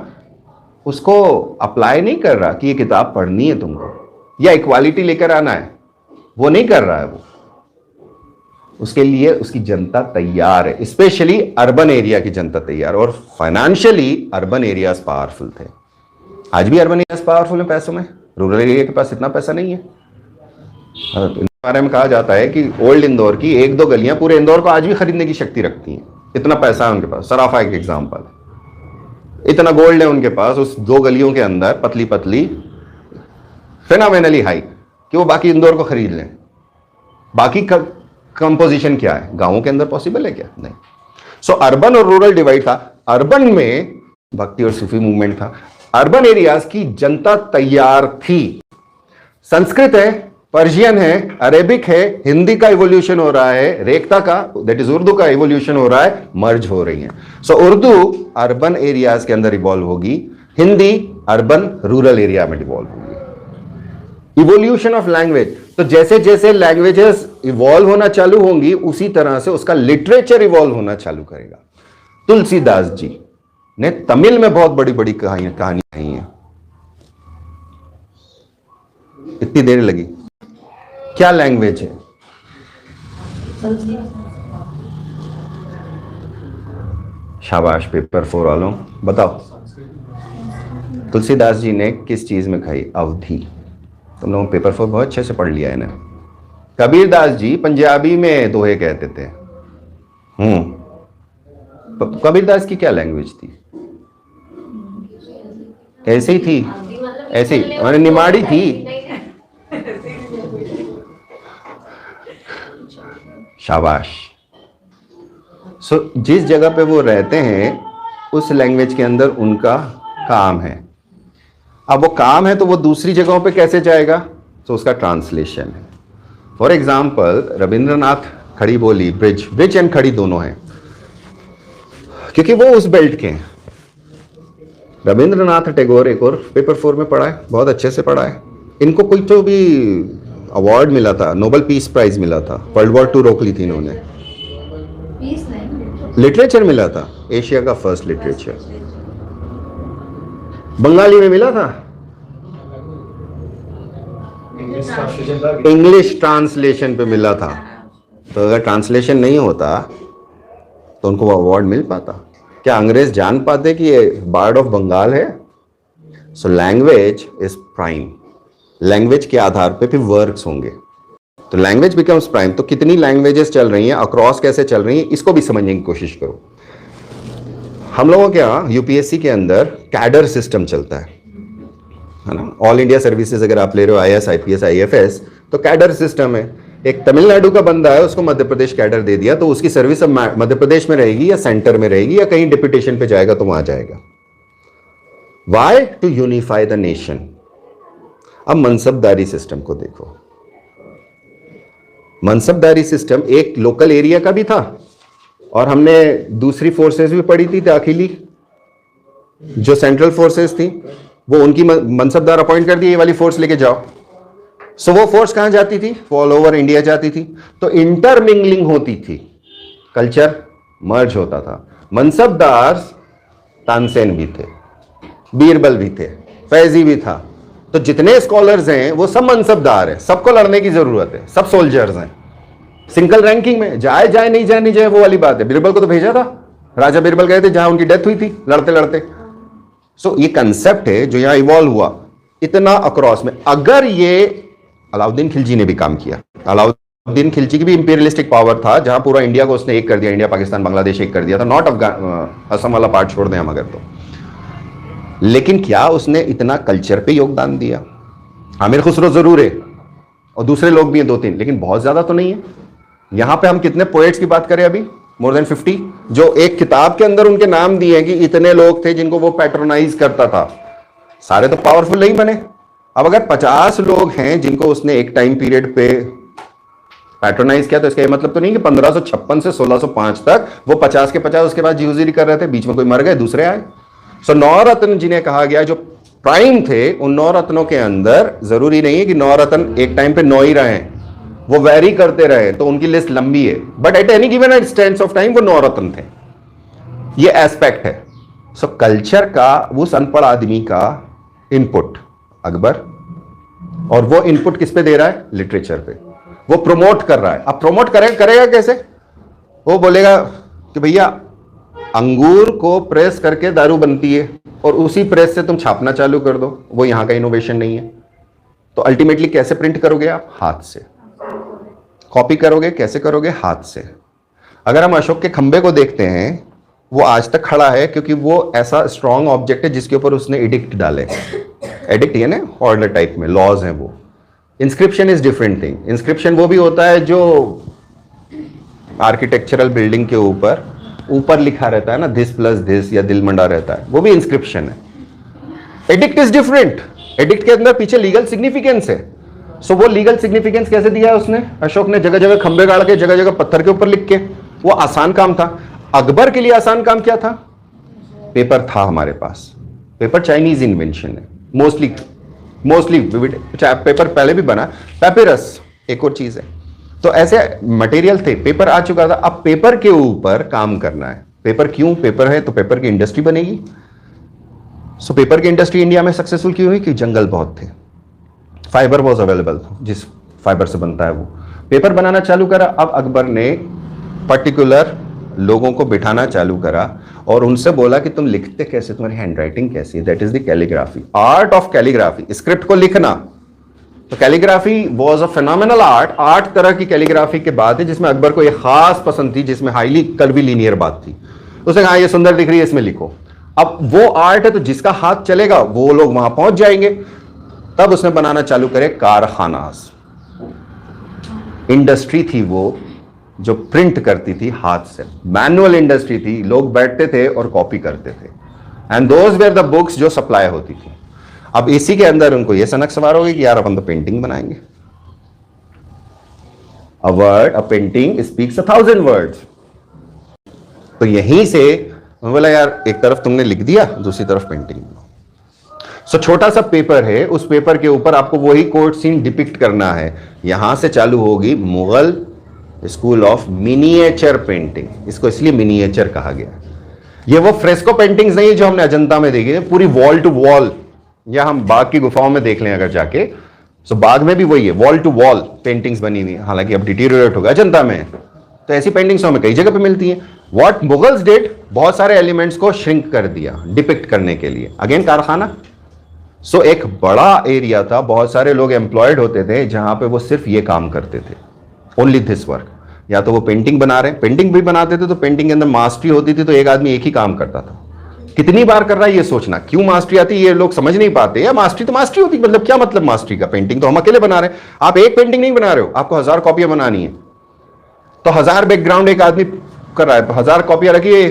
S1: उसको अप्लाई नहीं कर रहा कि ये किताब पढ़नी है तुमको या इक्वालिटी लेकर आना है, वो नहीं कर रहा है। वो उसके लिए उसकी जनता तैयार है, स्पेशली अर्बन एरिया की जनता तैयार, और फाइनेंशियली अर्बन एरियाज पावरफुल थे। आज भी अर्बन एरियाज पावरफुल है पैसों में, रूरल एरिया के पास इतना पैसा नहीं है। इस बारे में कहा जाता है कि ओल्ड इंदौर की एक दो गलियां पूरे इंदौर को आज भी खरीदने की शक्ति रखती हैं, इतना पैसा है उनके पास। सराफा एक एग्जाम्पल, इतना गोल्ड है उनके पास उस दो गलियों के अंदर, पतली पतली, फिनोमिनली हाई, कि वो बाकी इंदौर को खरीद लें। बाकी कंपोजिशन क्या है, गांवों के अंदर पॉसिबल है क्या? नहीं। सो अर्बन और रूरल डिवाइड था। अर्बन में भक्ति और सूफी मूवमेंट था। अर्बन एरियाज की जनता तैयार थी। संस्कृत है, पर्शियन है, अरेबिक है, हिंदी का इवोल्यूशन हो रहा है, रेखता का दैट इज उर्दू का इवोल्यूशन हो रहा है, मर्ज हो रही है। सो उर्दू अर्बन एरियाज के अंदर इवॉल्व होगी, हिंदी अर्बन रूरल एरिया में इवॉल्व होगी। इवोल्यूशन ऑफ लैंग्वेज, तो जैसे जैसे लैंग्वेजेस इवॉल्व होना चालू होंगी उसी तरह से उसका लिटरेचर इवॉल्व होना चालू करेगा। तुलसीदास जी ने तमिल में बहुत बड़ी बड़ी कहानी कही है। इतनी देर लगी, क्या लैंग्वेज है? शाबाश, पेपर 4 वालों बताओ, तुलसीदास जी ने किस चीज में खाई? अवधी। तुम लोगों पेपर 4 बहुत अच्छे से पढ़ लिया है ना। कबीरदास जी पंजाबी में दोहे कहते थे। कबीरदास की क्या लैंग्वेज थी? ऐसे ही थी, ऐसे ही मैंने निमाड़ी थी। शाबाश। सो जिस जगह पे वो रहते हैं उस लैंग्वेज के अंदर उनका काम है। अब वो काम है तो वो दूसरी जगहों पे कैसे जाएगा? तो उसका ट्रांसलेशन है। फॉर एग्जाम्पल रविंद्रनाथ खड़ी बोली, ब्रिज एंड खड़ी दोनों हैं क्योंकि वो उस बेल्ट के हैं। रविंद्रनाथ टैगोर एक और पेपर 4 में पढ़ा है, बहुत अच्छे से पढ़ा है। इनको कोई तो भी अवार्ड मिला था, नोबेल पीस प्राइज मिला था, वर्ल्ड वॉर 2 रोक ली थी इन्होंने। लिटरेचर मिला था, एशिया का फर्स्ट लिटरेचर। बंगाली में मिला था, इंग्लिश ट्रांसलेशन पे मिला था। तो अगर ट्रांसलेशन नहीं होता तो उनको वो अवार्ड मिल पाता? क्या अंग्रेज जान पाते कि ये बार्ड ऑफ बंगाल है? So language is prime. Language के आधार पे फिर वर्क्स होंगे, तो लैंग्वेज बिकम्स प्राइम। तो कितनी लैंग्वेजेस चल रही हैं, अक्रॉस कैसे चल रही हैं, इसको भी समझने की कोशिश करो। हम लोगों के यहाँ यूपीएससी के अंदर कैडर सिस्टम चलता है ना। ऑल इंडिया सर्विसेज अगर आप ले रहे हो, आईएएस, आईपीएस, आईएफएस, तो कैडर सिस्टम है। एक तमिलनाडु का बंदा है, उसको मध्य प्रदेश कैडर दे दिया तो उसकी सर्विस अब मध्य प्रदेश में रहेगी या सेंटर में रहेगी या कहीं डिप्यूटेशन पे जाएगा तो वहां जाएगा। Why? To unify the nation. अब मनसबदारी सिस्टम को देखो। मनसबदारी सिस्टम एक लोकल एरिया का भी था और हमने दूसरी फोर्सेस भी पढ़ी थी दाखिली, जो सेंट्रल फोर्सेस थी वो उनकी मनसबदार अपॉइंट कर दी, ये वाली फोर्स लेके जाओ। सो वो फोर्स कहां जाती थी? ऑल ओवर इंडिया जाती थी। तो इंटरमिंगलिंग होती थी, कल्चर मर्ज होता था। मनसबदार तानसेन भी थे, बीरबल भी थे, फैजी भी था। तो जितने स्कॉलर्स हैं वो सब मनसबदार हैं, सबको लड़ने की जरूरत है, सब सोल्जर्स हैं। सिंगल रैंकिंग में जाए नहीं जाए वो वाली बात है। बीरबल को तो भेजा था, राजा बीरबल गए थे जहां उनकी डेथ हुई थी लड़ते लड़ते। सो ये कंसेप्ट है जो यहां इवॉल्व हुआ इतना अक्रॉस में। अगर ये अलाउद्दीन खिलजी ने भी काम किया, अलाउद्दीन खिलजी की भी इंपीरियलिस्टिक पावर था जहां पूरा इंडिया को उसने एक कर दिया, इंडिया पाकिस्तान बांग्लादेश एक कर दिया था, नॉट असम वाला पार्ट छोड़ दें हम अगर तो। लेकिन क्या उसने इतना कल्चर पे योगदान दिया? आमिर खुसरो जरूर है और दूसरे लोग भी हैं 2-3, लेकिन बहुत ज्यादा तो नहीं है। यहां पे हम कितने पोएट्स की बात करें अभी? मोर देन 50, जो एक किताब के अंदर उनके नाम दिए हैं कि इतने लोग थे जिनको वो पैट्रोनाइज करता था। सारे तो पावरफुल नहीं बने। अब अगर 50 लोग हैं जिनको उसने एक टाइम पीरियड पे पैट्रोनाइज किया तो इसका ये मतलब तो नहीं कि 1556 से 1605 तक वो 50 के 50 उसके बाद जीवजीरी कर रहे थे, बीच में कोई मर गए दूसरे आए। सो 9 रत्न जिन्हें कहा गया जो प्राइम थे, उन 9 रत्नों के अंदर जरूरी नहीं है कि 9 रत्न एक टाइम पे 9 ही रहे, वो वेरी करते रहे, तो उनकी लिस्ट लंबी है। But at any given instance of time वो 9 रत्न थे। ये एस्पेक्ट है। सो कल्चर का उस अनपढ़ आदमी का इनपुट अकबर, और वो इनपुट किस पे दे रहा है? लिटरेचर पे। वो प्रमोट कर रहा है। अब प्रमोट करेगा कैसे? वो बोलेगा कि भैया अंगूर को प्रेस करके दारू बनती है और उसी प्रेस से तुम छापना चालू कर दो, वो यहां का इनोवेशन नहीं है। तो अल्टीमेटली कैसे प्रिंट करोगे आप? हाथ से। कॉपी करोगे कैसे करोगे? हाथ से। अगर हम अशोक के खंबे को देखते हैं, वो आज तक खड़ा है क्योंकि वो ऐसा स्ट्रॉन्ग ऑब्जेक्ट है जिसके ऊपर उसने एडिक्ट डाले। एडिक्ट है ना, ऑर्डर टाइप में लॉज हैं वो। Inscription is different thing. Inscription वो भी होता है जो आर्किटेक्चरल बिल्डिंग के ऊपर ऊपर लिखा रहता है ना, दिस प्लस दिस, या दिल मंडा रहता है, वो भी इंस्क्रिप्शन है। एडिक्ट इज डिफरेंट, एडिक्ट के अंदर पीछे लीगल सिग्निफिकेंस है। सो वो लीगल सिग्निफिकेंस कैसे दिया है उसने, अशोक ने जगह जगह खंबे गाड़ के, जगह जगह पत्थर के ऊपर लिख के, वो आसान काम था। अकबर के लिए आसान काम क्या था, पेपर था हमारे पास, पेपर चाइनीज इन्वेंशन है मोस्टली, पेपर पहले भी बना, पेपिरस एक और चीज है। तो ऐसे मटेरियल थे, पेपर आ चुका था, अब पेपर के ऊपर काम करना है। पेपर क्यों, पेपर है तो पेपर की इंडस्ट्री बनेगी। सो पेपर की इंडस्ट्री इंडिया में सक्सेसफुल क्यों हुई, कि जंगल बहुत थे, फाइबर वॉज अवेलेबल, जिस फाइबर से बनता है वो, पेपर बनाना चालू करा। अब अकबर ने पर्टिकुलर लोगों को बिठाना चालू करा और उनसे बोला कि तुम लिखते कैसे, तुम्हारी हैंडराइटिंग कैसी है, that is the calligraphy, art of calligraphy, script को लिखना। तो calligraphy was a phenomenal art. 8 तरह की कैलीग्राफी के बाद है, जिसमें अकबर को एक खास पसंद थी, जिसमें हाईली कर्वीलिनियर बात थी। उसने कहा ये सुंदर दिख रही है, इसमें लिखो। अब वो आर्ट है तो जिसका हाथ चलेगा वो लोग वहां पहुंच जाएंगे। तब उसने बनाना चालू करे कारखानास, इंडस्ट्री थी वो जो प्रिंट करती थी हाथ से, मैनुअल इंडस्ट्री थी, लोग बैठते थे और कॉपी करते थे, and those were the books जो सप्लाई होती थी। अब इसी के अंदर उनको ये सनक सवार हो गई कि यार अपन तो पेंटिंग बनाएंगे। A word, a painting speaks 1000 words. तो यहीं से बोला यार एक तरफ तुमने लिख दिया, दूसरी तरफ पेंटिंग। सो छोटा सा पेपर है, उस पेपर के ऊपर आपको वही कोर्ट सीन डिपिक्ट करना है। यहां से चालू होगी Mughal school of miniature painting, इसको इसलिए मिनिएचर कहा गया। ये वो फ्रेस्को पेंटिंग्स नहीं है जो हमने अजंता में देखी है, पूरी वॉल टू वॉल, या हम बाग की गुफाओं में देख लें अगर जाके, सो बाग में भी वही है, वॉल टू वॉल पेंटिंग्स बनी हुई, हालांकि अब डिटीरियोरेट हो गया अजंता में। तो ऐसी पेंटिंग्स हमें कई जगह पे मिलती हैं। व्हाट मुगल्स डिड, बहुत सारे एलिमेंट्स को श्रिंक कर दिया डिपिक्ट करने के लिए, अगेन कारखाना। सो एक बड़ा एरिया था, बहुत सारे लोग एम्प्लॉयड होते थे जहां पे वो सिर्फ ये काम करते थे, ओनली दिस वर्क। या तो वो पेंटिंग बना रहे, पेंटिंग भी बनाते थे तो पेंटिंग के अंदर मास्टरी होती थी, तो एक आदमी एक ही काम करता था, कितनी बार कर रहा है ये सोचना। क्यों मास्टरी आती है ये लोग समझ नहीं पाते, या मास्टरी तो मास्टरी होती, मतलब क्या मतलब मास्टरी का, पेंटिंग तो हम अकेले बना रहे हैं। आप एक पेंटिंग नहीं बना रहे हो, आपको 1000 कॉपियां बनानी है, तो 1000 बैकग्राउंड एक आदमी कर रहा है, 1000 कॉपियां रखिए,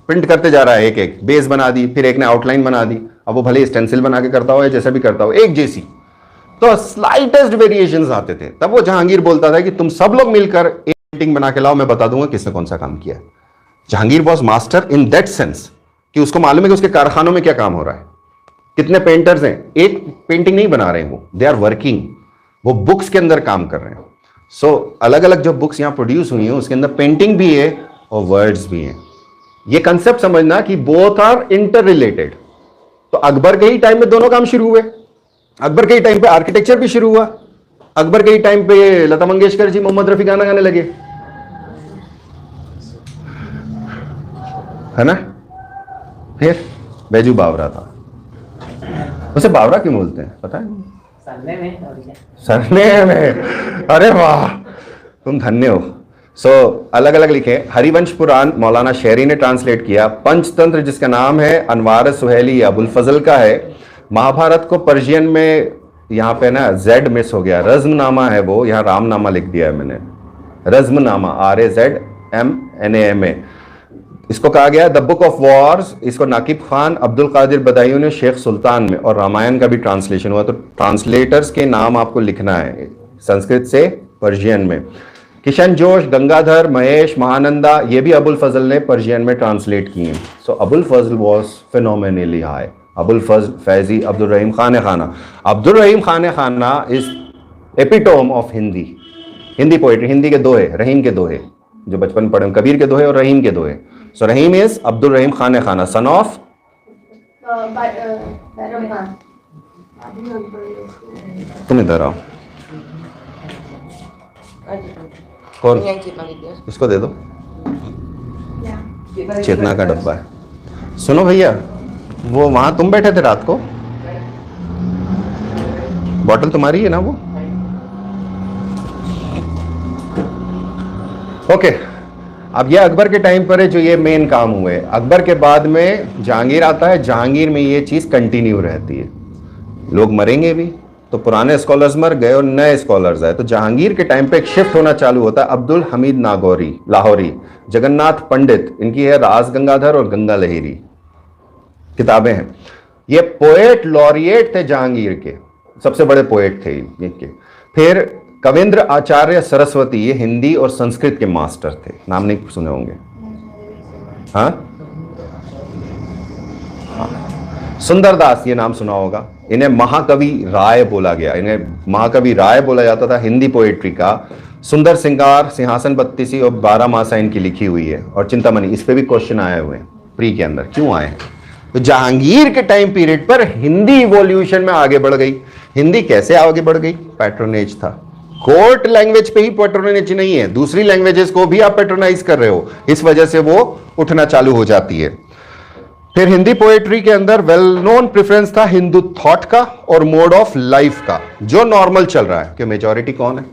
S1: प्रिंट करते जा रहा है, एक एक बेस बना दी, फिर एक ने आउटलाइन बना दी। अब वो भले स्टेंसिल बना के करता हो या जैसा भी करता हो, एक जैसी, तो स्लाइटेस्ट वेरिएशंस आते थे। तब वो जहांगीर बोलता था कि तुम सब लोग मिलकर एक पेंटिंग बना के लाओ, मैं बता दूंगा किसने कौन सा काम किया है। Jahangir was master in that sense कि उसको मालूम है कि उसके कारखानों में क्या काम हो रहा है, कितने पेंटर्स हैं, एक पेंटिंग नहीं बना रहे हैं वो, दे आर वर्किंग, वो बुक्स के अंदर काम कर रहे हैं। सो अलग अलग जो बुक्स यहां प्रोड्यूस हुई हैं उसके अंदर पेंटिंग भी है और वर्ड्स भी हैं। ये कंसेप्ट समझना कि बोथ आर इंटर रिलेटेड। तो अकबर के ही टाइम में दोनों काम शुरू हुए, अकबर के ही टाइम पे आर्किटेक्चर भी शुरू हुआ, अकबर के ही टाइम पे लता मंगेशकर जी, मोहम्मद रफी गाना गाने लगे, है ना। फिर बैजू बावरा था, उसे बावरा क्यों बोलते हैं पता है,
S2: सरने में और क्या?
S1: सरने में, अरे वाह तुम धन्य हो। सो अलग अलग लिखे, हरिवंश पुराण मौलाना शेरी ने ट्रांसलेट किया, पंचतंत्र जिसका नाम है अनवार सुहेली अबुल फजल का है, महाभारत को पर्शियन में यहाँ पे ना जेड मिस हो गया, रज़्मनामा है वो, यहाँ रामनामा लिख दिया है मैंने, रज़्मनामा RAZMNAMA, इसको कहा गया द बुक ऑफ वॉर्स, इसको नाकिब खान अब्दुल कादिर बदायूं ने शेख सुल्तान में, और रामायण का भी ट्रांसलेशन हुआ। तो ट्रांसलेटर्स के नाम आपको लिखना है संस्कृत से पर्शियन में, किशन जोश, गंगाधर, महेश, महानंदा, ये भी अबुल फजल ने पर्शियन में ट्रांसलेट किए। सो अबुल फजल वॉज फिनोमिनली हाई, अबुल फजल फैजी अब्दुल रहीम खान खाना, अब्दुल रहीम खान खाना is epitome of Hindi, Hindi poetry. Hindi के दो है, रहीम के दो है, जो बचपन पढ़े, कबीर के दो है और रहीम के दो है। सो रहीम इज अब्दुल रहीम खान खाना, सन ऑफ तुम इधर आओ, कौन, इसको दे दो, चेतना का डब्बा है। सुनो भैया, वो वहां तुम बैठे थे रात को, बॉटल तुम्हारी है ना वो, ओके। अब ये अकबर के टाइम पर है जो ये मेन काम हुए। अकबर के बाद में जहांगीर आता है, जहांगीर में ये चीज कंटिन्यू रहती है, लोग मरेंगे भी तो पुराने स्कॉलर्स मर गए और नए स्कॉलर्स आए। तो जहांगीर के टाइम पे एक शिफ्ट होना चालू होता है। अब्दुल हमीद नागौरी लाहौरी, जगन्नाथ पंडित, इनकी है रास गंगाधर और गंगा लहरी किताबें हैं। ये पोएट लॉरिएट थे जहांगीर के, सबसे बड़े पोएट थे इनके। फिर कविंद्र आचार्य सरस्वती, ये हिंदी और संस्कृत के मास्टर थे, नाम नहीं सुने होंगे। हाँ, सुंदरदास, ये नाम सुना होगा। इन्हें महाकवि राय बोला गया, इन्हें महाकवि राय बोला जाता था हिंदी पोएट्री का। सुंदर सिंगार, सिंहासन बत्तीसी और 12 मासा इनकी लिखी हुई है। और चिंतामणि, इस पे भी क्वेश्चन आए हुए हैं प्री के अंदर, क्यों आए हैं? तो जहांगीर के टाइम पीरियड पर हिंदी इवोल्यूशन में आगे बढ़ गई। हिंदी कैसे आगे बढ़ गई? पैट्रोनेज था। कोर्ट लैंग्वेज पे ही पैट्रोनेज नहीं है, दूसरी लैंग्वेजेस को भी आप पैट्रोनाइज कर रहे हो, इस वजह से वो उठना चालू हो जाती है। फिर हिंदी पोएट्री के अंदर वेल नोन प्रेफरेंस था हिंदू थॉट का और मोड ऑफ लाइफ का, जो नॉर्मल चल रहा है कि मेजॉरिटी कौन है,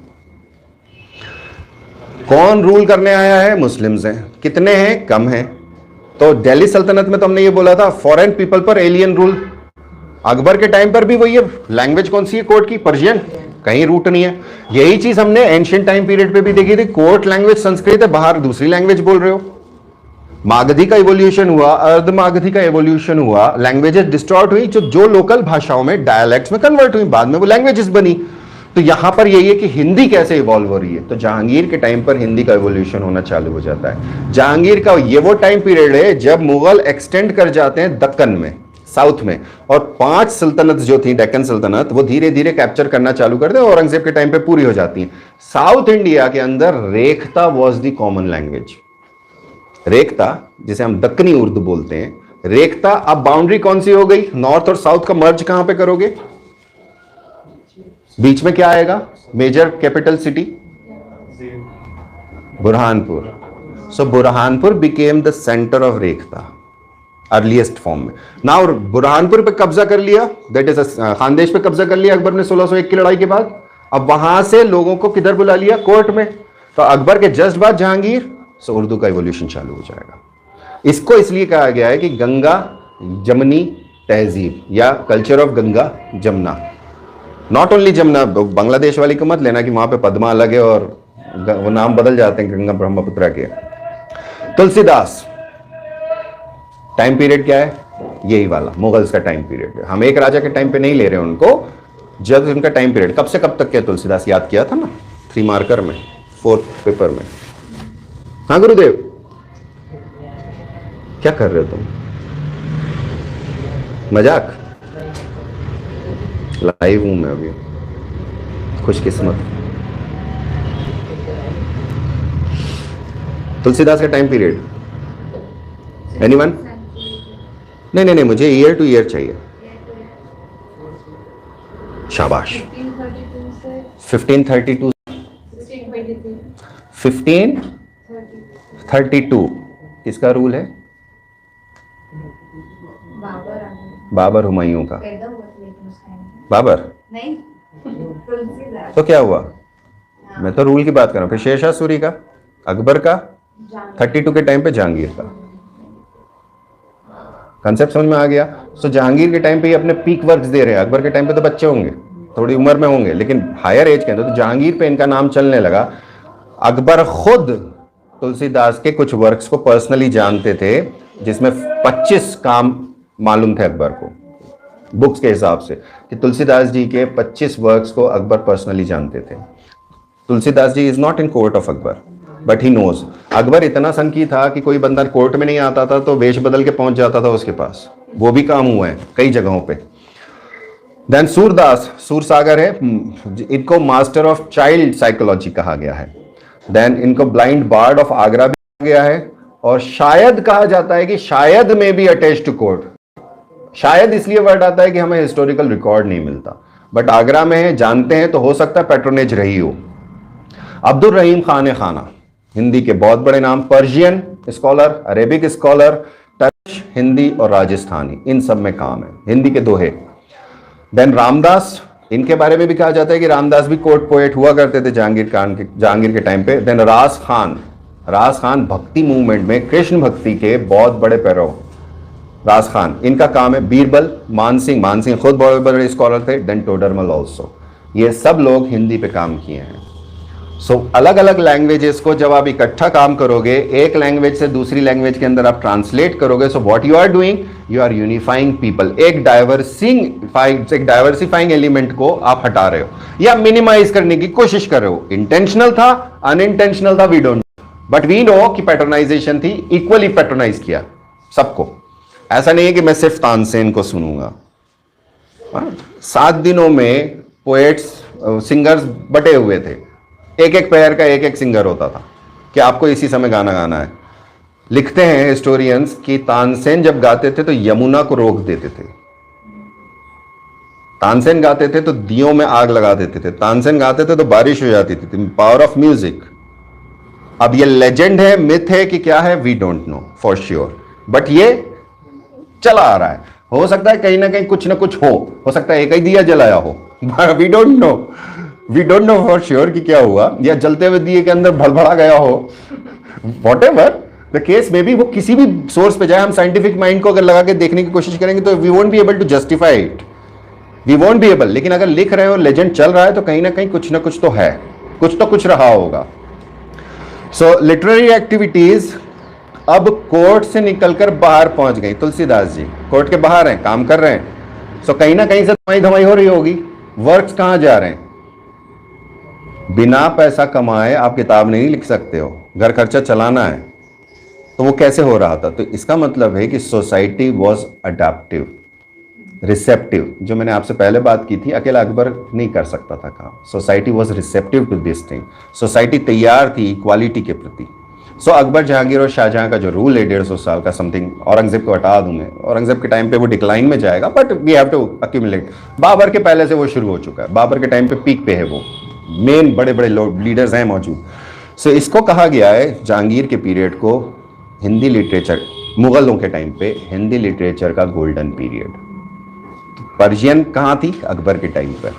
S1: कौन रूल करने आया है? मुस्लिम्स हैं। कितने हैं? कम हैं। तो दिल्ली सल्तनत में तो हमने ये बोला था फॉरेन पीपल पर एलियन रूल। अकबर के टाइम पर भी वही है। लैंग्वेज कौन सी है कोर्ट की? पर्शियन, कहीं रूट नहीं है। यही चीज हमने एंशिएंट टाइम पीरियड पे भी देखी थी। कोर्ट लैंग्वेज संस्कृत है, बाहर दूसरी लैंग्वेज बोल रहे हो। मागधी का इवोल्यूशन हुआ, अर्ध मागधी का इवोल्यूशन हुआ, लैंग्वेजेस डिस्टॉर्ट हुई जो लोकल भाषाओं में डायलेक्ट्स में कन्वर्ट हुई, बाद में वो लैंग्वेजेस बनी। तो यहां पर यही है कि हिंदी कैसे इवॉल्व हो रही है। तो जहांगीर के टाइम पर हिंदी का इवोल्यूशन होना चालू हो जाता है। जहांगीर का ये वो टाइम पीरियड है जब मुगल एक्सटेंड कर जाते हैं दक्कन में, साउथ में, और 5 सल्तनत जो थी डेक्कन सल्तनत, वो धीरे धीरे कैप्चर करना चालू करते हैं। औरंगजेब के टाइम पे पूरी हो जाती है। साउथ इंडिया के अंदर रेखता वॉज द कॉमन लैंग्वेज। रेखता, जिसे हम दक्कनी उर्दू बोलते हैं, रेखता। अब बाउंड्री कौन सी हो गई? नॉर्थ और साउथ का मर्ज कहां पे करोगे? बीच में क्या आएगा? Major capital city Burhanpur. So Burhanpur became the centre of Rekhta earliest form में। नाउ बुरहानपुर पे कब्जा कर लिया, दैट इज खानदेश पे कब्जा कर लिया अकबर ने 1601 की लड़ाई के बाद। अब वहां से लोगों को किधर बुला लिया? कोर्ट में। तो अकबर के जस्ट बाद जहांगीर, सो उर्दू का इवोल्यूशन चालू हो जाएगा। इसको इसलिए कहा गया है कि गंगा जमनी तहजीब या culture of Ganga Jamuna. Not only Jamuna, Bangladesh वाली को मत लेना कि वहां पे पद्मा अलग है और वो नाम बदल जाते हैं गंगा ब्रह्मपुत्र के। तुलसीदास, टाइम पीरियड क्या है? यही वाला मुगल्स का टाइम पीरियड है। हम एक राजा के टाइम पे नहीं ले रहे हैं उनको, जब उनका टाइम पीरियड कब से कब तक क्या तुलसीदास याद किया था ना 3 मार्कर में, 4th पेपर में। हाँ गुरुदेव, क्या कर रहे हो तुम? मजाक? लाइव हूं मैं अभी, खुशकिस्मत। तुलसीदास का टाइम पीरियड एनीवन? नहीं, मुझे ईयर टू ईयर चाहिए। शाबाश। 1532 1532 किसका रूल है? बाबर हुमायूं का। बाबर
S3: नहीं,
S1: तो क्या हुआ? मैं तो रूल की बात कर रहा हूं। फिर शेरशाह सूरी का, अकबर का, 32 के टाइम पे जहांगीर का। कंसेप्ट समझ में आ गया? सो जहांगीर के टाइम पे ये अपने पीक वर्क्स दे रहे हैं। अकबर के टाइम पे तो बच्चे होंगे, थोड़ी उम्र में होंगे, लेकिन हायर एज के अंदर। तो जहांगीर पे इनका नाम चलने लगा। अकबर खुद तुलसीदास के कुछ वर्क्स को पर्सनली जानते थे, जिसमें 25 काम मालूम थे अकबर को बुक्स के हिसाब से, कि तुलसीदास जी के 25 वर्क्स को अकबर पर्सनली जानते थे। Tulsidas ji is not in court of Akbar, but he knows. Akbar इतना सनकी था कि कोई बंदा कोर्ट में नहीं आता था तो वेश बदल के पहुंच जाता था उसके पास। वो भी काम हुआ है कई जगहों पे। देन सूरदास, सूरसागर है, इनको मास्टर ऑफ चाइल्ड साइकोलॉजी कहा गया है। देन इनको ब्लाइंड बार्ड ऑफ आगरा भी कहा गया है। और शायद कहा जाता है कि शायद में भी अटैच टू कोर्ट। शायद इसलिए वर्ड आता है कि हमें हिस्टोरिकल रिकॉर्ड नहीं मिलता, बट आगरा में है, जानते हैं, तो हो सकता है पैट्रोनेज रही हो। अब्दुल रहीम खान खाना, हिंदी के बहुत बड़े नाम, Persian scholar, Arabic scholar, Turkish, Hindi और राजस्थानी, इन सब में काम है। हिंदी के दोहे। देन रामदास, इनके बारे में भी कहा जाता है कि रामदास भी कोर्ट पोएट हुआ करते थे जहांगीर के टाइम पे। देन रास खान भक्ति मूवमेंट में कृष्ण भक्ति के बहुत बड़े पैरव, राज खान, इनका काम है। बीरबल, मान सिंह खुद बड़े बड़े स्कॉलर थे। देन टोडरमल ऑल्सो, ये सब लोग हिंदी पे काम किए हैं। सो अलग अलग लैंग्वेजेस को जब आप इकट्ठा काम करोगे, एक लैंग्वेज से दूसरी लैंग्वेज के अंदर आप ट्रांसलेट करोगे, so what you are doing, you are unifying people. एक डाइवर्सिफाइंग एलिमेंट को आप हटा रहे हो या मिनिमाइज करने की कोशिश कर रहे हो। इंटेंशनल था, अनइंटेंशनल था, we don't, but we know कि पैटर्नाइजेशन थी, इक्वली पैटर्नाइज किया सबको। ऐसा नहीं है कि मैं सिर्फ तानसेन को सुनूंगा। 7 दिनों में पोएट्स, सिंगर्स बटे हुए थे, एक एक पैर का एक एक सिंगर होता था कि आपको इसी समय गाना गाना है। लिखते हैं हिस्टोरियंस कि तानसेन जब गाते थे तो यमुना को रोक देते थे, तानसेन गाते थे तो दियों में आग लगा देते थे, तानसेन गाते थे तो बारिश हो जाती थी। Power of music. अब ये लेजेंड है, मिथ है कि क्या है, we don't know for sure, but ये चला आ रहा है। हो सकता है कहीं ना कहीं कुछ ना कुछ हो सकता है एक ही दिया जलाया हो, we don't know for sure कि क्या हुआ, या जलते हुए दिए के अंदर भड़बड़ा गया हो। वॉट एवर द केस में भी, वो किसी भी सोर्स पे जाए, हम साइंटिफिक माइंड को अगर लगा के देखने की कोशिश करेंगे तो we won't be able to justify it, we won't be able. लेकिन अगर लिख रहे हो, लेजेंड चल रहा है, तो कहीं ना कहीं कुछ ना कुछ तो है, कुछ तो कुछ रहा होगा। सो लिटरेरी एक्टिविटीज अब कोर्ट से निकलकर बाहर पहुंच गई। तुलसीदास जी कोर्ट के बाहर हैं, काम कर रहे हैं। सो कहीं ना कहीं से धमाई धमाई हो रही होगी। वर्क्स कहां जा रहे हैं? बिना पैसा कमाए आप किताब नहीं लिख सकते हो, घर खर्चा चलाना है। तो वो कैसे हो रहा था? तो इसका मतलब है कि सोसाइटी वॉज अडेप्टिव, रिसेप्टिव। जो मैंने आपसे पहले बात की थी, अकेला अकबर नहीं कर सकता था काम। Society was receptive to this thing. Society तैयार थी इक्वालिटी के प्रति। सो अकबर, जहांगीर और शाहजहां का जो रूल है 150 साल का समथिंग, औरंगजेब को हटा दूं मैं, औरंगजेब के टाइम पे वो डिक्लाइन में जाएगा, but we have to accumulate. Babur के पहले से वो शुरू हो चुका है, बाबर के टाइम पे पीक पे है, वो मेन बड़े बड़े लीडर्स हैं मौजूद। सो इसको कहा गया है, जहांगीर के पीरियड को हिंदी लिटरेचर, मुगलों के टाइम पे हिंदी लिटरेचर का गोल्डन पीरियड। पर्शियन कहाँ थी? अकबर के टाइम पर।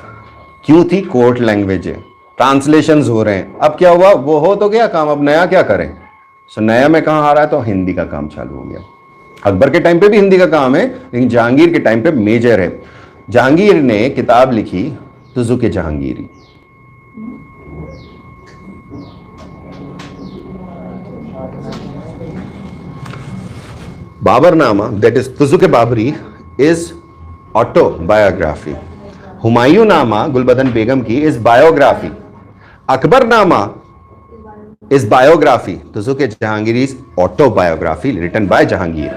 S1: क्यों थी? कोर्ट लैंग्वेज है, ट्रांसलेशंस हो रहे हैं। अब क्या हुआ? वो हो तो गया काम, अब नया क्या करें? सो नया में कहाँ आ रहा है? तो हिंदी का काम चालू हो गया। अकबर के टाइम पे भी हिंदी का काम है, लेकिन जहांगीर के टाइम पे मेजर है। जहांगीर ने किताब लिखी Tuzuk Jahangiri. Baburnama, that is Tuzuk Baburi, is autobiography. Humayunnama, Gulbadan Begum की, is biography. Akbarnama is biography. Tuzuk Jahangiri is autobiography written by Jahangir,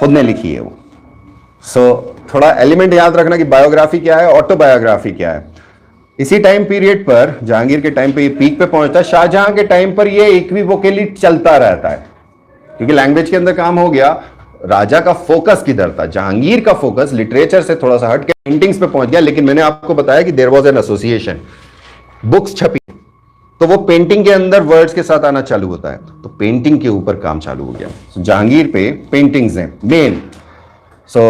S1: खुद ने लिखी है वो। सो थोड़ा एलिमेंट याद रखना कि बायोग्राफी क्या है, ऑटोबायोग्राफी क्या है। इसी टाइम पीरियड पर, जहांगीर के टाइम पे ये पीक पे पहुंचता है, शाहजहां के टाइम पर ये इक्विवोकली चलता रहता है, क्योंकि लैंग्वेज के अंदर काम हो गया। राजा का फोकस किधर था? जहांगीर का फोकस लिटरेचर से थोड़ा सा हट के पेंटिंग्स पे पहुंच गया। लेकिन मैंने आपको बताया कि there was an association, books छपी, तो वो पेंटिंग के अंदर वर्ड्स के साथ आना चालू होता है, तो पेंटिंग के ऊपर काम चालू हो गया। जहांगीर पे पेंटिंग्स हैं मेन। सो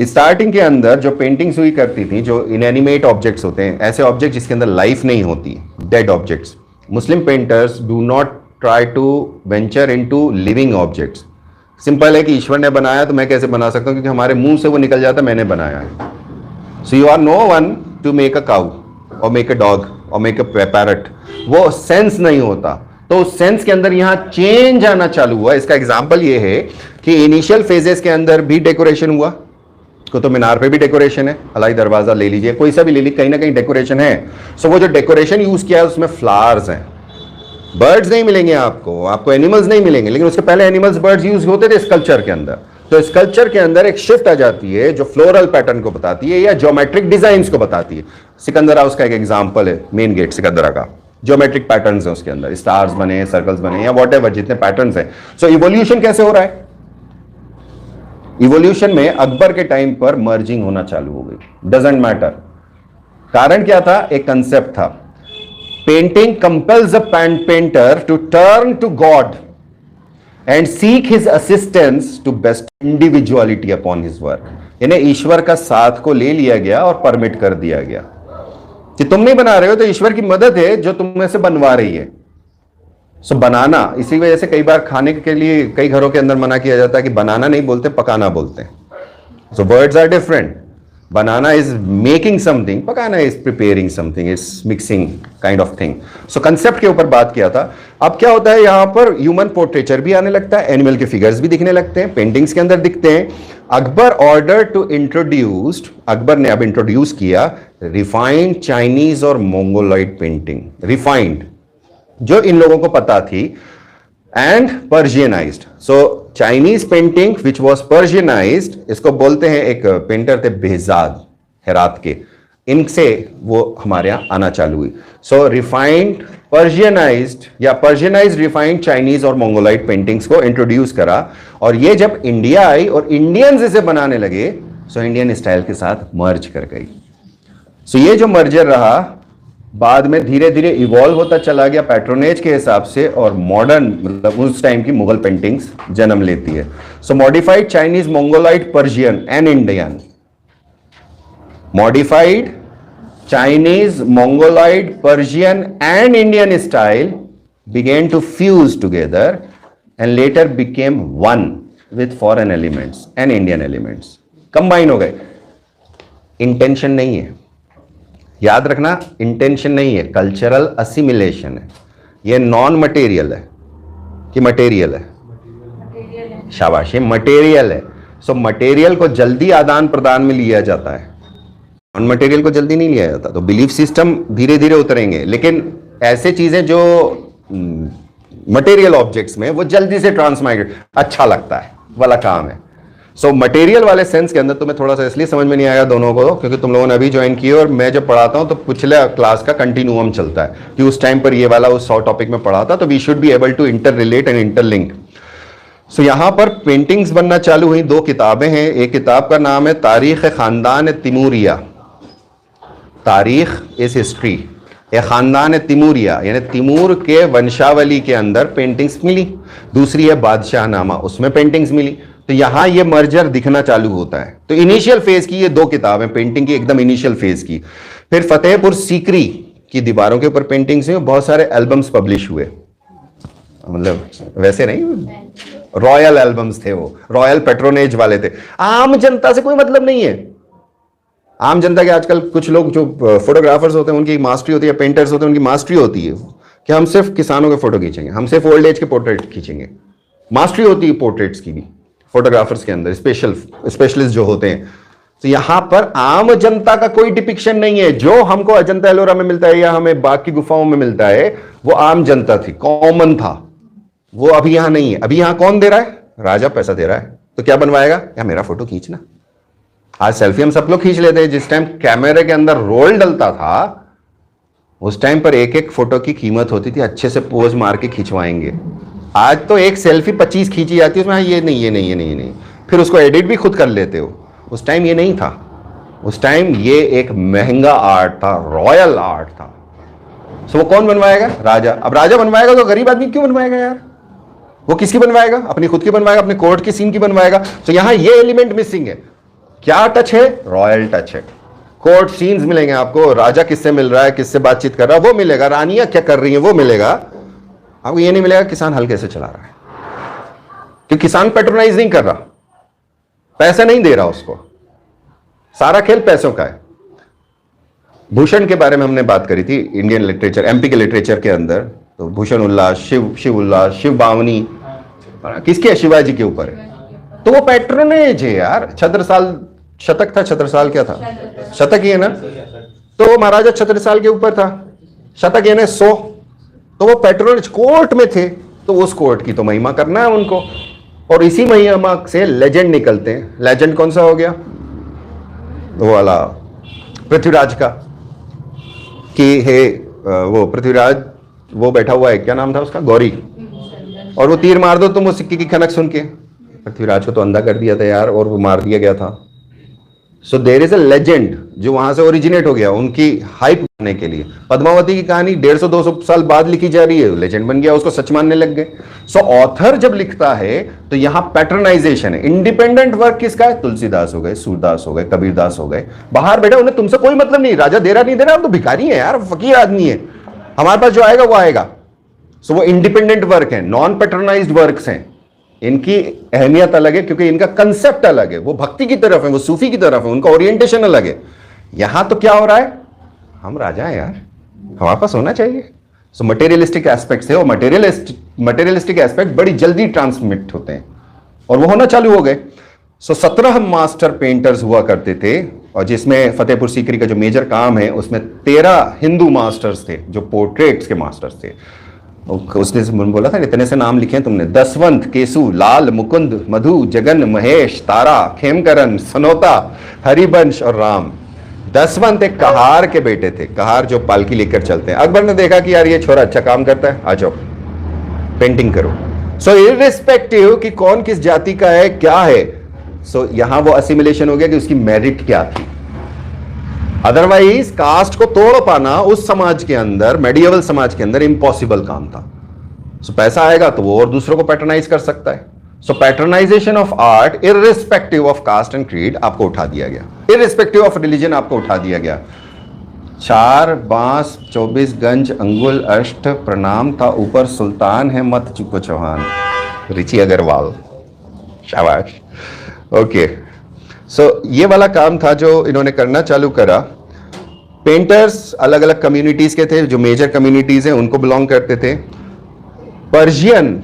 S1: स्टार्टिंग के अंदर जो पेंटिंग्स हुई करती थी, जो इनएनिमेट ऑब्जेक्ट्स होते हैं, ऐसे ऑब्जेक्ट जिसके अंदर लाइफ नहीं होती, dead objects. Muslim painters do not try to venture into living objects. Simple है कि ईश्वर ने बनाया तो मैं कैसे बना सकता हूं, क्योंकि हमारे मुंह से वो निकल जाता, मैंने बनाया है। So you are no one to make a cow और मेक अ डॉग और मेक अ पैरट, वो सेंस नहीं होता। तो उस सेंस के अंदर यहां चेंज आना चालू हुआ। इसका एग्जांपल ये है कि इनिशियल फेजेस के अंदर भी डेकोरेशन हुआ। कुतुब मीनार पे भी डेकोरेशन है, हलाई दरवाजा ले लीजिए, कोई सा भी ले लीजिए, कहीं ना कहीं डेकोरेशन है। सो वो जो डेकोरेशन यूज किया है उसमें फ्लावर्स हैं, बर्ड्स नहीं मिलेंगे आपको एनिमल्स नहीं मिलेंगे, लेकिन उसके पहले एनिमल्स बर्ड्स यूज होते थे स्कल्पचर के अंदर। तो स्कल्पचर के अंदर एक शिफ्ट आ जाती है जो फ्लोरल पैटर्न को बताती है या ज्योमेट्रिक डिजाइन्स को बताती है। सिकंदरा उसका एक एग्जांपल है, मेन गेट सिकंदरा का, ज्योमेट्रिक पैटर्न्स हैं उसके अंदर, स्टार्स बने, सर्कल्स बने, या वॉटेवर जितने पैटर्न्स हैं। सो इवोल्यूशन कैसे हो रहा है? इवोल्यूशन में अकबर के टाइम पर मर्जिंग होना चालू हो गई, डजंट मैटर। कारण क्या था? एक कंसेप्ट था, painting compels a painter to turn to God and seek his assistance to best individuality upon his work। यानी ईश्वर का साथ को ले लिया गया और परमिट कर दिया गया कि तुम नहीं बना रहे हो तो ईश्वर की मदद है जो तुम में से बनवा रही है। सो बनाना, इसी वजह से कई बार खाने के लिए कई घरों के अंदर मना किया जाता है कि बनाना नहीं बोलते, पकाना बोलते हैं. So words are different. बनाना इज मेकिंग समथिंग, पकाना is preparing something, is mixing kind of thing. So concept के ऊपर बात किया था. अब क्या होता है, यहां पर ह्यूमन पोर्ट्रेचर भी आने लगता है, एनिमल के फिगर्स भी दिखने लगते हैं, पेंटिंग्स के अंदर दिखते हैं. Akbar order to introduced, Akbar ने अब इंट्रोड्यूस किया रिफाइंड चाइनीज और मोंगोलॉइड पेंटिंग. रिफाइंड जो इन लोगों को पता थी, and Persianized. So Chinese painting which was Persianized, इसको बोलते हैं, एक पेंटर थे बेहजाद हेरात के, इनसे वो हमारे यहां आना चालू हुई. सो रिफाइंड पर्शियनाइज्ड या पर्शियनाइज्ड रिफाइंड चाइनीज और मोंगोलाइट पेंटिंग्स को इंट्रोड्यूस करा. और ये जब इंडिया आई और इंडियंस इसे बनाने लगे, सो इंडियन स्टाइल के साथ मर्ज कर गई. सो ये जो मर्जर रहा बाद में धीरे धीरे इवॉल्व होता चला गया पैट्रोनेज के हिसाब से, और मॉडर्न मतलब उस टाइम की मुगल पेंटिंग्स जन्म लेती है. So modified Chinese, Mongolite, Persian and Indian. Modified Chinese, Mongolite, Persian and Indian style began to fuse together and later became one with foreign elements and Indian elements. Combine हो गए. Intention नहीं है, याद रखना, intention नहीं है, cultural assimilation है. ये नॉन मटेरियल है कि मटेरियल है? शाबाश, ये मटेरियल है. सो मटेरियल को जल्दी आदान प्रदान में लिया जाता है, नॉन मटेरियल को जल्दी नहीं लिया जाता. तो बिलीफ सिस्टम धीरे धीरे उतरेंगे, लेकिन ऐसे चीजें जो मटेरियल ऑब्जेक्ट्स में वो जल्दी से ट्रांसमाइग्रेट अच्छा लगता है वाला काम है. सो मटेरियल वाले सेंस के अंदर तुम्हें थोड़ा सा इसलिए समझ में नहीं आएगा दोनों को, क्योंकि तुम लोगों ने अभी ज्वाइन किए और मैं जब पढ़ाता हूं तो पिछले क्लास का कंटिन्यूअम चलता है कि उस टाइम पर ये वाला उस 100 टॉपिक में पढ़ा था. तो we should be able to interrelate and interlink. So यहां पर पेंटिंग्स बनना चालू हुई. 2 किताबें हैं. एक किताब का नाम है तारीख खानदान तिमूरिया. तारीख इज हिस्ट्री, ए खानदान तिमूरिया यानी तिमूर के वंशावली के अंदर पेंटिंग्स मिली. दूसरी है बादशाहनामा, उसमें पेंटिंग्स मिली. तो यहां ये मर्जर दिखना चालू होता है. तो इनिशियल फेज की ये 2 किताबें पेंटिंग की, एकदम इनिशियल फेज की. फिर फतेहपुर सीकरी की दीवारों के ऊपर पेंटिंग्स हुई, बहुत सारे एल्बम्स पब्लिश हुए. मतलब वैसे नहीं, रॉयल एल्बम्स थे, वो रॉयल पेट्रोनेज वाले थे. आम जनता से कोई मतलब नहीं है. आम जनता के आजकल कुछ लोग जो फोटोग्राफर्स होते हैं उनकी मास्टरी होती है, पेंटर्स होते हैं उनकी मास्टरी होती है कि हम सिर्फ किसानों के फोटो खींचेंगे, हम सिर्फ ओल्ड एज के पोर्ट्रेट खींचेंगे. मास्टरी होती है पोर्ट्रेट्स की भी फोटोग्राफर्स के अंदर, स्पेशलिस्ट जो होते हैं. तो यहां पर आम जनता का कोई डिपिक्शन नहीं है. जो हमको अजंता एलोरा में मिलता है या हमें बाग की गुफाओं में मिलता है वो आम जनता थी, कॉमन था. वो अभी यहां नहीं है. अभी यहां कौन दे रहा है? राजा पैसा दे रहा है. तो क्या बनवाएगा? या मेरा फोटो खींचना. आज सेल्फी हम सब लोग खींच लेते हैं. जिस टाइम कैमरे के अंदर रोल डलता था उस टाइम पर एक एक फोटो की कीमत होती थी, अच्छे से पोज मार के खिंचवाएंगे. आज तो एक सेल्फी 25 खींची जाती है, उसमें ये नहीं, ये नहीं, ये नहीं, ये नहीं, फिर उसको एडिट भी खुद कर लेते हो. उस टाइम ये नहीं था. उस टाइम ये एक महंगा आर्ट था, रॉयल आर्ट था. सो वो कौन बनवाएगा? राजा. अब राजा बनवाएगा तो गरीब आदमी क्यों बनवाएगा यार? वो किसकी बनवाएगा? अपनी खुद की बनवाएगा, अपने कोर्ट की सीन की बनवाएगा. तो यहां ये एलिमेंट मिसिंग है. क्या टच है? रॉयल टच है. कोर्ट सीन्स मिलेंगे आपको, राजा किससे मिल रहा है, किससे बातचीत कर रहा है वो मिलेगा, रानियां क्या कर रही हैं वो मिलेगा. आपको ये नहीं मिलेगा किसान हल कैसे चला रहा है, क्योंकि किसान पेट्रोनाइज नहीं कर रहा, पैसे नहीं दे रहा उसको. सारा खेल पैसों का है. भूषण के बारे में हमने बात करी थी इंडियन लिटरेचर, एमपी के लिटरेचर के अंदर. तो भूषण उल्लास, शिव उल्लास, शिव बावनी किसके है? शिवाजी के ऊपर है. तो वो पैट्रोनेज है यार. छत्रसाल, शतक था, छत्रसाल क्या था? शतक ही है ना. तो महाराजा छत्रसाल के ऊपर था. शतक यानी 100. तो वो पैट्रोनेज कोर्ट में थे, तो उस कोर्ट की तो महिमा करना है उनको. और इसी महिमा से लेजेंड निकलते हैं. लेजेंड कौन सा हो गया? वो वाला पृथ्वीराज का, कि हे वो पृथ्वीराज वो बैठा हुआ है, क्या नाम था उसका? गौरी. और वो तीर मार दो तुम वो सिक्के की खनक सुन के. पृथ्वीराज को तो अंधा कर दिया था यार, और वो मार दिया गया था. So there is a legend जो वहां से ओरिजिनेट हो गया उनकी हाइप करने के लिए. पद्मावती की कहानी 150-200 साल बाद लिखी जा रही है, लेजेंड बन गया, उसको सच मानने लग गए. सो ऑथर जब लिखता है तो यहां पैटर्नाइजेशन है. इंडिपेंडेंट वर्क किसका है? तुलसीदास हो गए, सूरदास हो गए, कबीरदास हो गए. बाहर बैठा, उन्हें तुमसे कोई मतलब नहीं, राजा दे रहा नहीं दे रहा, हम तो भिखारी है यार, फकीर आदमी है, हमारे पास जो आएगा वो आएगा. सो वो इंडिपेंडेंट वर्क है, नॉन पैटर्नाइज्ड वर्क्स हैं। इनकी अहमियत अलग है क्योंकि इनका कंसेप्ट अलग है, वो भक्ति की तरफ है, वो सूफी की तरफ है, उनका ओरिएंटेशन अलग है। यहां तो क्या हो रहा है, हम राजा हैं यार, हमारे पास होना चाहिए। सो मटेरियलिस्टिक एस्पेक्ट है, और मटेरियलिस्टिक एस्पेक्ट बड़ी जल्दी ट्रांसमिट होते हैं और वो होना चालू हो गए। सो 17 मास्टर पेंटर्स हुआ करते थे, और जिसमें फतेहपुर सीकरी का जो मेजर काम है उसमें 13 हिंदू मास्टर्स थे जो पोर्ट्रेट्स के मास्टर्स थे। उसने बोला था इतने से नाम लिखे हैं तुमने, दसवंत, केसु, लाल, मुकुंद, मधु, जगन, महेश, तारा, खेमकरण, सनोता, हरिवंश और राम। दसवंत एक कहार के बेटे थे, कहार जो पालकी लेकर चलते हैं। अकबर ने देखा कि यार ये छोरा अच्छा काम करता है, आ जाओ पेंटिंग करो। सो इररिस्पेक्टिव कि कौन किस जाति का है क्या है, सो यहां वो असिमिलेशन हो गया कि उसकी मेरिट क्या थी। अदरवाइज कास्ट को तोड़ पाना उस समाज के अंदर, मेडिएवल समाज के अंदर इम्पॉसिबल काम था। सो पैसा आएगा तो वो और दूसरों को पैटर्नाइज कर सकता है। So patternization of art irrespective of caste and creed आपको उठा दिया गया, इररिस्पेक्टिव ऑफ रिलीजन आपको उठा दिया गया। 4 बांस 24 गंज अंगुल अष्ट प्रणाम था ऊपर सुल्तान है मत चुको चौहान, रिची अग्रवाल, शाबाश। ओके, सो ये वाला काम था जो इन्होंने करना चालू करा। पेंटर्स अलग अलग कम्युनिटीज के थे, जो मेजर कम्युनिटीज हैं उनको बिलोंग करते थे। पर्शियन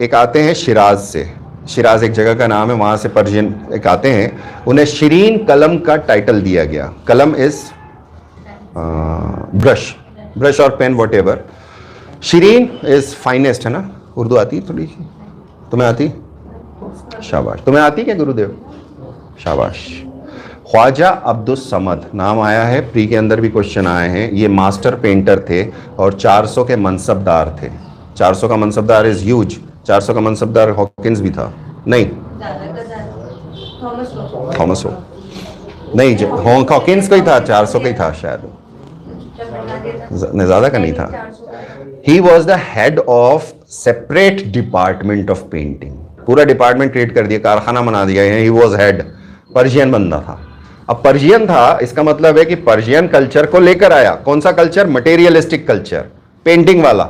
S1: एक आते हैं शिराज से, शिराज एक जगह का नाम है, वहां से पर्शियन एक आते हैं, उन्हें शिरीन कलम का टाइटल दिया गया। कलम इज ब्रश और pen whatever. Shirin is finest, है ना? उर्दू आती है थोड़ी सी? तुम्हें आती? शाबाश। तुम्हें आती क्या गुरुदेव? शाबाश। ख्वाजा अब्दुल समद नाम आया है, प्री के अंदर भी क्वेश्चन आए हैं। ये मास्टर पेंटर थे और 400 के मनसबदार थे। 400 का मनसबदार इज ह्यूज। 400 का मनसबदार हॉकिंस भी था? नहीं, थॉमस हो नहीं, हॉकिंस का ही था, 400 का ही था शायद, ज्यादा का नहीं था। He was the head of separate department of painting, पूरा डिपार्टमेंट क्रिएट कर दिया, कारखाना बना दिया है। ही वॉज हेड, पर्शियन बंदा था। अब पर्शियन था, इसका मतलब है कि पर्शियन कल्चर को लेकर आया। कौन सा कल्चर? मटेरियलिस्टिक कल्चर, पेंटिंग वाला,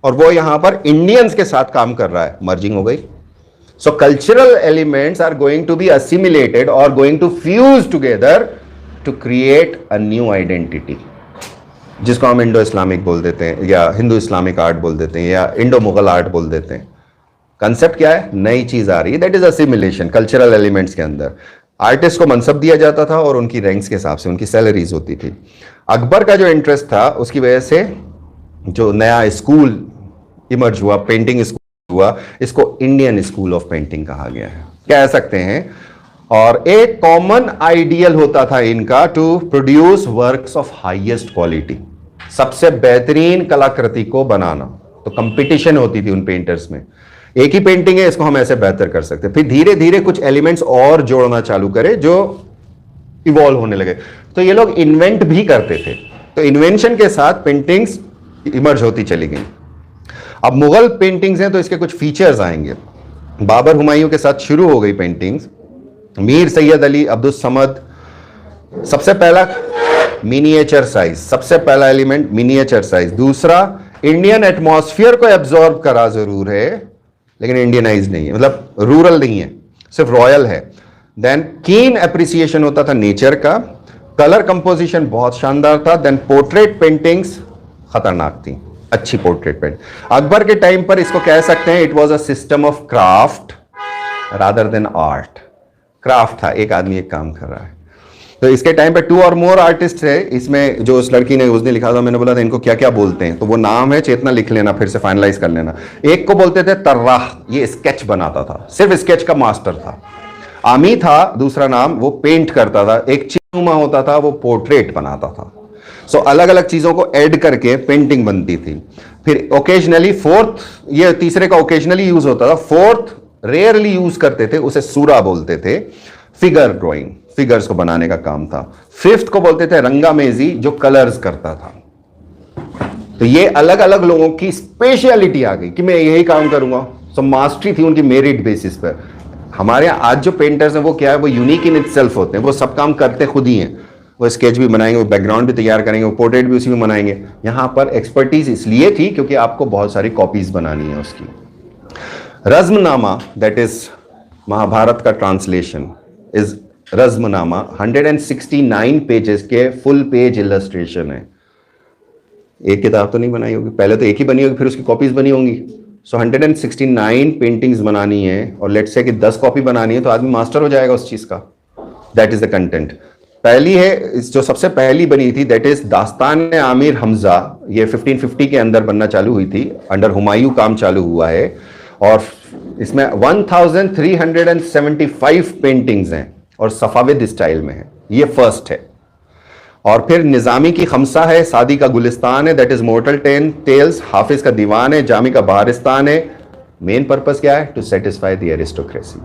S1: और वो यहां पर इंडियंस के साथ काम कर रहा है। मर्जिंग हो गई। So cultural elements are going to be assimilated और going to fuse together to create a new identity, जिसको हम इंडो इस्लामिक बोल देते हैं, या हिंदू इस्लामिक आर्ट बोल देते हैं, या इंडो मुगल आर्ट बोल देते हैं। कंसेप्ट क्या है? नई चीज आ रही है, that is assimilation. Cultural elements के अंदर आर्टिस्ट को मनसब दिया जाता था और उनकी रैंक्स के हिसाब से उनकी सैलरीज होती थी। अकबर का जो इंटरेस्ट था उसकी वजह से जो नया स्कूल इमर्ज हुआ, पेंटिंग स्कूल हुआ, इसको इंडियन स्कूल ऑफ पेंटिंग कहा गया है, कह सकते हैं। और एक कॉमन आइडियल होता था इनका, to produce works of highest quality, सबसे बेहतरीन कलाकृति को बनाना। तो कंपटीशन होती थी उन पेंटर्स में, एक ही पेंटिंग है, इसको हम ऐसे बेहतर कर सकते हैं। फिर धीरे धीरे कुछ एलिमेंट्स और जोड़ना चालू करे जो इवॉल्व होने लगे। तो ये लोग इन्वेंट भी करते थे, तो इन्वेंशन के साथ पेंटिंग्स इमर्ज होती चली गई। अब मुगल पेंटिंग्स हैं तो इसके कुछ फीचर्स आएंगे। बाबर हुमायूं के साथ शुरू हो गई पेंटिंग्स। मीर सैयद अली अब्दुल समद, सबसे पहला मिनिएचर साइज, सबसे पहला एलिमेंट मिनिएचर साइज। दूसरा, इंडियन एटमॉस्फेयर को एब्जॉर्ब करा जरूर है लेकिन इंडियनाइज नहीं है, मतलब रूरल नहीं है, सिर्फ रॉयल है। देन कीन एप्रिसिएशन होता था नेचर का। कलर कंपोजिशन बहुत शानदार था। देन पोर्ट्रेट पेंटिंग्स खतरनाक थी, अच्छी पोर्ट्रेट पेंट। अकबर के टाइम पर इसको कह सकते हैं it was a system of craft rather than art. Craft था, एक आदमी एक काम कर रहा है। तो इसके टाइम पे 2 और मोर आर्टिस्ट है इसमें। जो उस लड़की ने उसने लिखा था, मैंने बोला था इनको क्या क्या बोलते हैं, तो वो नाम है, चेतना लिख लेना, फिर से फाइनलाइज कर लेना। एक को बोलते थे तर्राह, ये स्केच बनाता था, सिर्फ स्केच का मास्टर था। आमी था दूसरा नाम, वो पेंट करता था। एक चिनुमा होता था, वो पोर्ट्रेट बनाता था। सो अलग अलग चीजों को ऐड करके पेंटिंग बनती थी। फिर ओकेजनली फोर्थ, ये तीसरे का ओकेजनली यूज होता था, फोर्थ रेयरली यूज करते थे, उसे सूरा बोलते थे। फिगर ड्राइंग, फिगर्स को बनाने का काम था। फिफ्थ को बोलते थे रंगामेजी, जो कलर्स करता था। तो ये अलग अलग लोगों की स्पेशलिटी आ गई कि मैं यही काम करूंगा। सो मास्टरी थी उनकी मेरिट बेसिस पर। हमारे यहाँ आज जो पेंटर्स हैं वो क्या है, वो यूनिक इन इटसेल्फ होते हैं, वो सब काम करते खुद ही हैं, वो स्केच भी बनाएंगे, वो बैकग्राउंड भी तैयार करेंगे, वो पोर्ट्रेट भी उसी में बनाएंगे। यहाँ पर एक्सपर्टीज इसलिए थी क्योंकि आपको बहुत सारी कॉपीज बनानी है उसकी। रज़्मनामा, दैट इज महाभारत का ट्रांसलेशन, इज रज़्मनामा 169 पेजेस के फुल पेज इलस्ट्रेशन है। एक किताब तो नहीं बनाई होगी, पहले तो एक ही बनी होगी, फिर उसकी कॉपीज बनी होंगी। सो 169 पेंटिंग्स बनानी है, और लेट्स से कि 10 कॉपी बनानी है, तो आदमी मास्टर हो जाएगा उस चीज का। That is the content. पहली है जो सबसे पहली बनी थी, दैट इज दास्तान आमिर हमजा। ये 1550 के अंदर बनना चालू हुई थी, अंडर हुमायूं काम चालू हुआ है, और इसमें 1375 पेंटिंग्स हैं और सफाविद स्टाइल में है। ये फर्स्ट है। और फिर निजामी की खमसा है, सादी का गुलिस्तान है, दैट इज मोर्टल टेल्स, हाफिज का दीवान है, जामी का बहारिस्तान है। मेन पर्पस क्या है? To satisfy the aristocracy.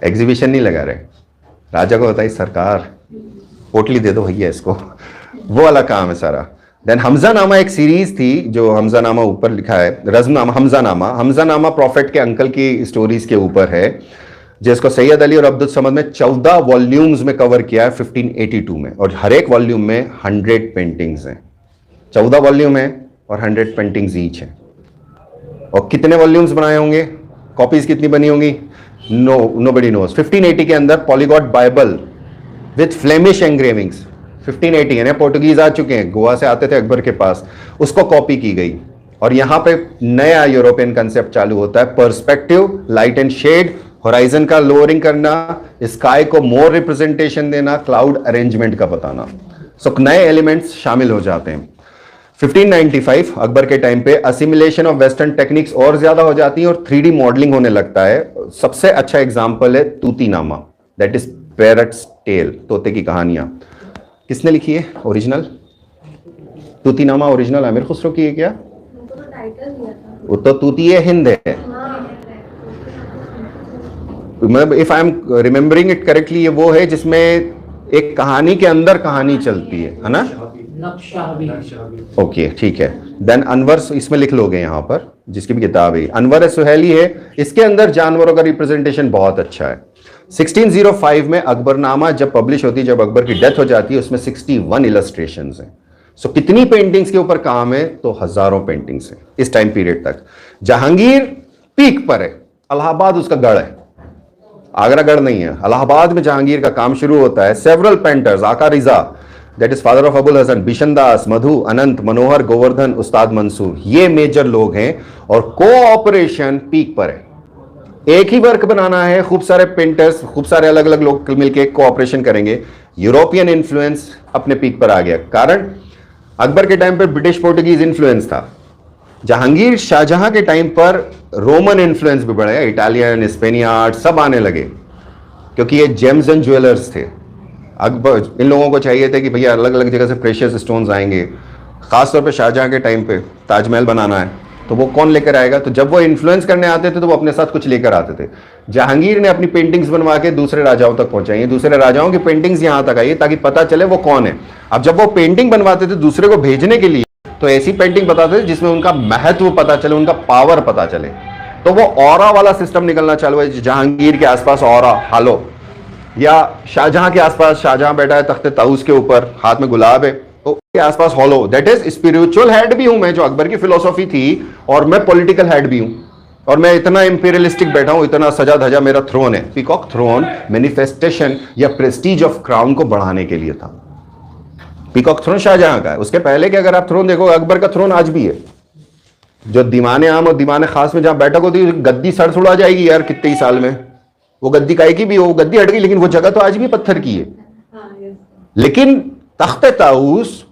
S1: Exhibition नहीं लगा रहे, राजा को बताइए सरकार पोटली दे दो भैया इसको, वो वाला काम है सारा। देन हमजा नामा एक सीरीज थी, जो हमजा नामा ऊपर लिखा है, रज़्मनामा, हमजा नामा प्रॉफिट के अंकल की स्टोरीज के ऊपर है, जिसको सैयद अली और अब्दुल समद में 14 वॉल्यूम्स में कवर किया है 1582 में, और हर एक वॉल्यूम में 100 पेंटिंग्स हैं। 14 वॉल्यूम है और 100 पेंटिंग्स ईच हैं। और कितने वॉल्यूम्स बनाए होंगे, कॉपीज कितनी बनी होंगी, नोबडी नोज। 1580 के अंदर पॉलीगॉट बाइबल विथ फ्लेमिश एंग्रेविंग्स, 1580 यानी पोर्टुगीज आ चुके हैं, गोवा से आते थे अकबर के पास, उसको कॉपी की गई। और यहां पे नया यूरोपियन कंसेप्ट चालू होता है, perspective, light and shade, horizon का लोअरिंग करना, स्काई को मोर रिप्रेजेंटेशन देना, क्लाउड अरेंजमेंट का बताना। सो नए एलिमेंट्स शामिल हो जाते हैं। 1595 अकबर के टाइम पे असिमिलेशन ऑफ वेस्टर्न टेक्निक्स और ज्यादा हो जाती है और 3D मॉडलिंग होने लगता है। सबसे अच्छा एग्जांपल है तूतीनामा, दैट इज पैरट्स टेल, तोते की कहानियां। किसने लिखी है ओरिजिनल? तूतीनामा ओरिजिनल आमिर खुसरो की है क्या? वो तो तूती हिंद है, मतलब if I am remembering it correctly, ये वो है जिसमें एक कहानी के अंदर कहानी चलती है ना? ओके ठीक है। देन अनवर, इसमें लिख लोगे यहाँ पर, जिसकी भी किताब है अनवर सुहेली है, इसके अंदर जानवरों का रिप्रेजेंटेशन बहुत अच्छा है। 1605 में अकबरनामा जब पब्लिश होती है, जब अकबर की डेथ हो जाती है, उसमें 61 इलस्ट्रेशंस हैं। सो कितनी पेंटिंग्स के ऊपर काम है? तो हजारों पेंटिंग्स हैं इस टाइम पीरियड तक। जहांगीर पीक पर है, इलाहाबाद उसका गढ़ है, आगरा गढ़ नहीं है। इलाहाबाद में जहांगीर का काम शुरू होता है। Several painters, Aqa Riza, that is father of Abul Hasan, Bishan Das, Madhu, Anant, Manohar, Govardhan, Ustad Mansur, ये मेजर लोग हैं। और कोऑपरेशन पीक पर है। एक ही वर्क बनाना है, खूब सारे पेंटर्स, खूब सारे अलग अलग लोग मिलकर कोऑपरेशन करेंगे। यूरोपियन इन्फ्लुएंस अपने पीक पर आ गया, कारण अकबर के टाइम पर ब्रिटिश पोर्टुगीज इन्फ्लुएंस था। जहांगीर शाहजहां के टाइम पर रोमन इन्फ्लुएंस भी बढ़ा, इटालियन, स्पेनियार्ड सब आने लगे, क्योंकि ये जेम्स एंड ज्वेलर्स थे। अकबर, इन लोगों को चाहिए थे कि भैया अलग अलग जगह से प्रेशियस स्टोन्स आएंगे, खासतौर पे शाहजहां के टाइम पे ताजमहल बनाना है, तो वो कौन लेकर आएगा? तो जब वो इन्फ्लुएंस करने आते थे तो वो अपने साथ कुछ लेकर आते थे। जहांगीर ने अपनी पेंटिंग्स बनवा के दूसरे राजाओं तक पहुंचाई, दूसरे राजाओं की पेंटिंग्स यहां तक आई, ताकि पता चले वो कौन है। अब जब वो पेंटिंग बनवाते थे दूसरे को भेजने के लिए, तो ऐसी पेंटिंग बताते थे जिसमें उनका महत्व पता चले, उनका पावर पता चले। तो वो ऑरा वाला सिस्टम निकलना चालू है। जहांगीर के आसपास ऑरा, हालो, या शाहजहां के आसपास, शाहजहां बैठा है तख्ते ताऊस के ऊपर, हाथ में गुलाब है, तो के आसपास hollow, that is spiritual head भी हूं मैं, जो अकबर की फिलोसॉफी थी, और मैं पॉलिटिकल हेड भी हूं, और मैं इतना इंपीरियलिस्टिक बैठा हूं, इतना सजा धजा मेरा थ्रोन है। पीकॉक थ्रोन मैनिफेस्टेशन या प्रेस्टीज ऑफ क्राउन को बढ़ाने के लिए था। पीकॉक थ्रोन शाहजहां का है। उसके पहले के अगर आप थ्रोन देखो, अकबर का थ्रोन आज भी है, जो दीवाने आम और दीवाने खास में जहां बैठक होती है, गद्दी सड़ सुड़ा जाएगी यार कितने ही साल में, वो गद्दी काय की भी, वो गद्दी हट गई, लेकिन वो जगह तो आज भी पत्थर की है। लेकिन तख्ते ताऊस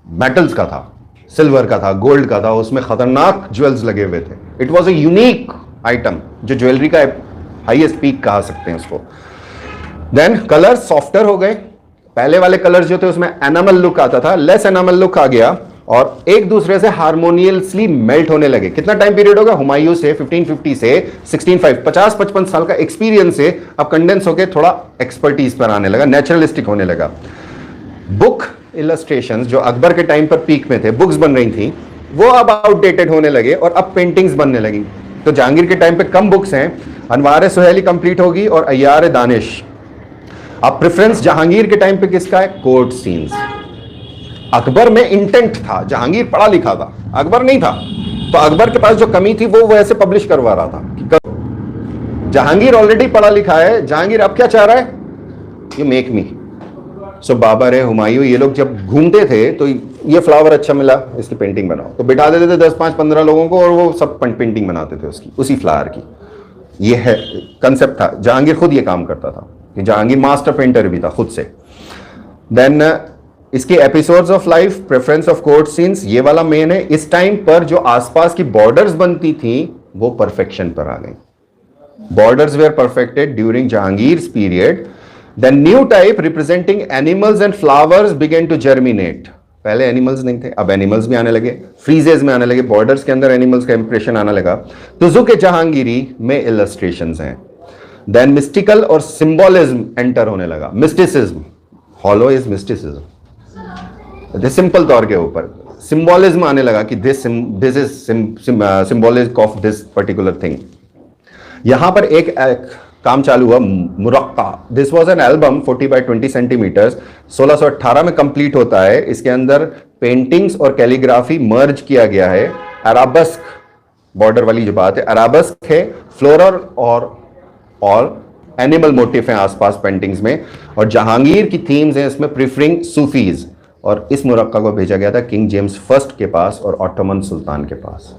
S1: मेटल्स का था, सिल्वर का था, गोल्ड का था, उसमें खतरनाक ज्वेल्स लगे हुए थे। It was a unique item, जो ज्वेलरी का हाईएस्ट पीक कहा सकते हैं उसको। देन कलर सॉफ्टर हो गए। पहले वाले कलर्स जो थे उसमें एनामल लुक आता था, लेस एनामल लुक आ गया, और एक दूसरे से हार्मोनियसली मेल्ट होने लगे। कितना टाइम पीरियड होगा? हुमायूं से 1550 से 1605, 50-55 साल का एक्सपीरियंस से अब कंडेंस होकर थोड़ा एक्सपर्टीज पर आने लगा, नेचुरलिस्टिक होने लगा। बुक इलस्ट्रेशंस जो अकबर के टाइम पर पीक में थे, बुक्स बन रही थी, वो अब आउटडेटेड होने लगे और अब पेंटिंग्स बनने लगी। तो जहांगीर के टाइम पे कम बुक्स हैं, अनवार सुहेली कंप्लीट होगी और अय्यार दानिश। अब प्रेफरेंस जहांगीर के टाइम पे किसका है? Court scenes. अकबर में इंटेंट था, जहांगीर पढ़ा लिखा था, अकबर नहीं था, तो अकबर के पास जो कमी थी वो वैसे पब्लिश करवा रहा था कि जहांगीर ऑलरेडी पढ़ा लिखा है, जहांगीर अब क्या चाह रहा है? You make me. So Babar है, हुमायूं, ये लोग जब घूमते थे तो ये फ्लावर अच्छा मिला, इसकी पेंटिंग बनाओ, तो बिठा देते थे 10, 5, 15 लोगों को और वो सब पेंटिंग बनाते थे उसकी, उसी फ्लावर की। ये है कंसेप्ट था। जहांगीर खुद ये काम करता था कि जहांगीर मास्टर पेंटर भी था खुद से। देन इसके episodes of life, preference of court scenes, ये वाला मेन है। इस टाइम पर जो आसपास की बॉर्डर्स बनती थी वो परफेक्शन पर आ गई। Borders were perfected during Jahangir's period. Then new type representing animals and flowers began to germinate. पहले एनिमल्स नहीं थे, अब एनिमल्स भी आने लगे, फ्रीजेज में आने लगे, बॉर्डर्स के अंदर एनिमल्स का इंप्रेशन आने लगा। तुजुक जहांगीरी में इलस्ट्रेशंस हैं। देन मिस्टिकल और सिंबोलिज्म एंटर होने लगा। Mysticism, halo is mysticism, simple तौर के ऊपर सिंबोलिज्म आने लगा कि this is symbolic of this particular thing. यहां पर एक काम चालू हुआ, मुरक्का। This was an album 40 by 20 centimetres, 1618 में कंप्लीट होता है। इसके अंदर पेंटिंग्स और कैलीग्राफी मर्ज किया गया है। अराबस्क, बॉर्डर वाली जो बात है, अराबस्क है, फ्लोरल और एनिमल मोटिफ है आसपास पेंटिंग्स में, और जहांगीर की थीम्स हैं इसमें, प्रिफरिंग सूफीज। और इस मुरक्का को भेजा गया था किंग जेम्स फर्स्ट के पास और ऑटोमन सुल्तान के पास।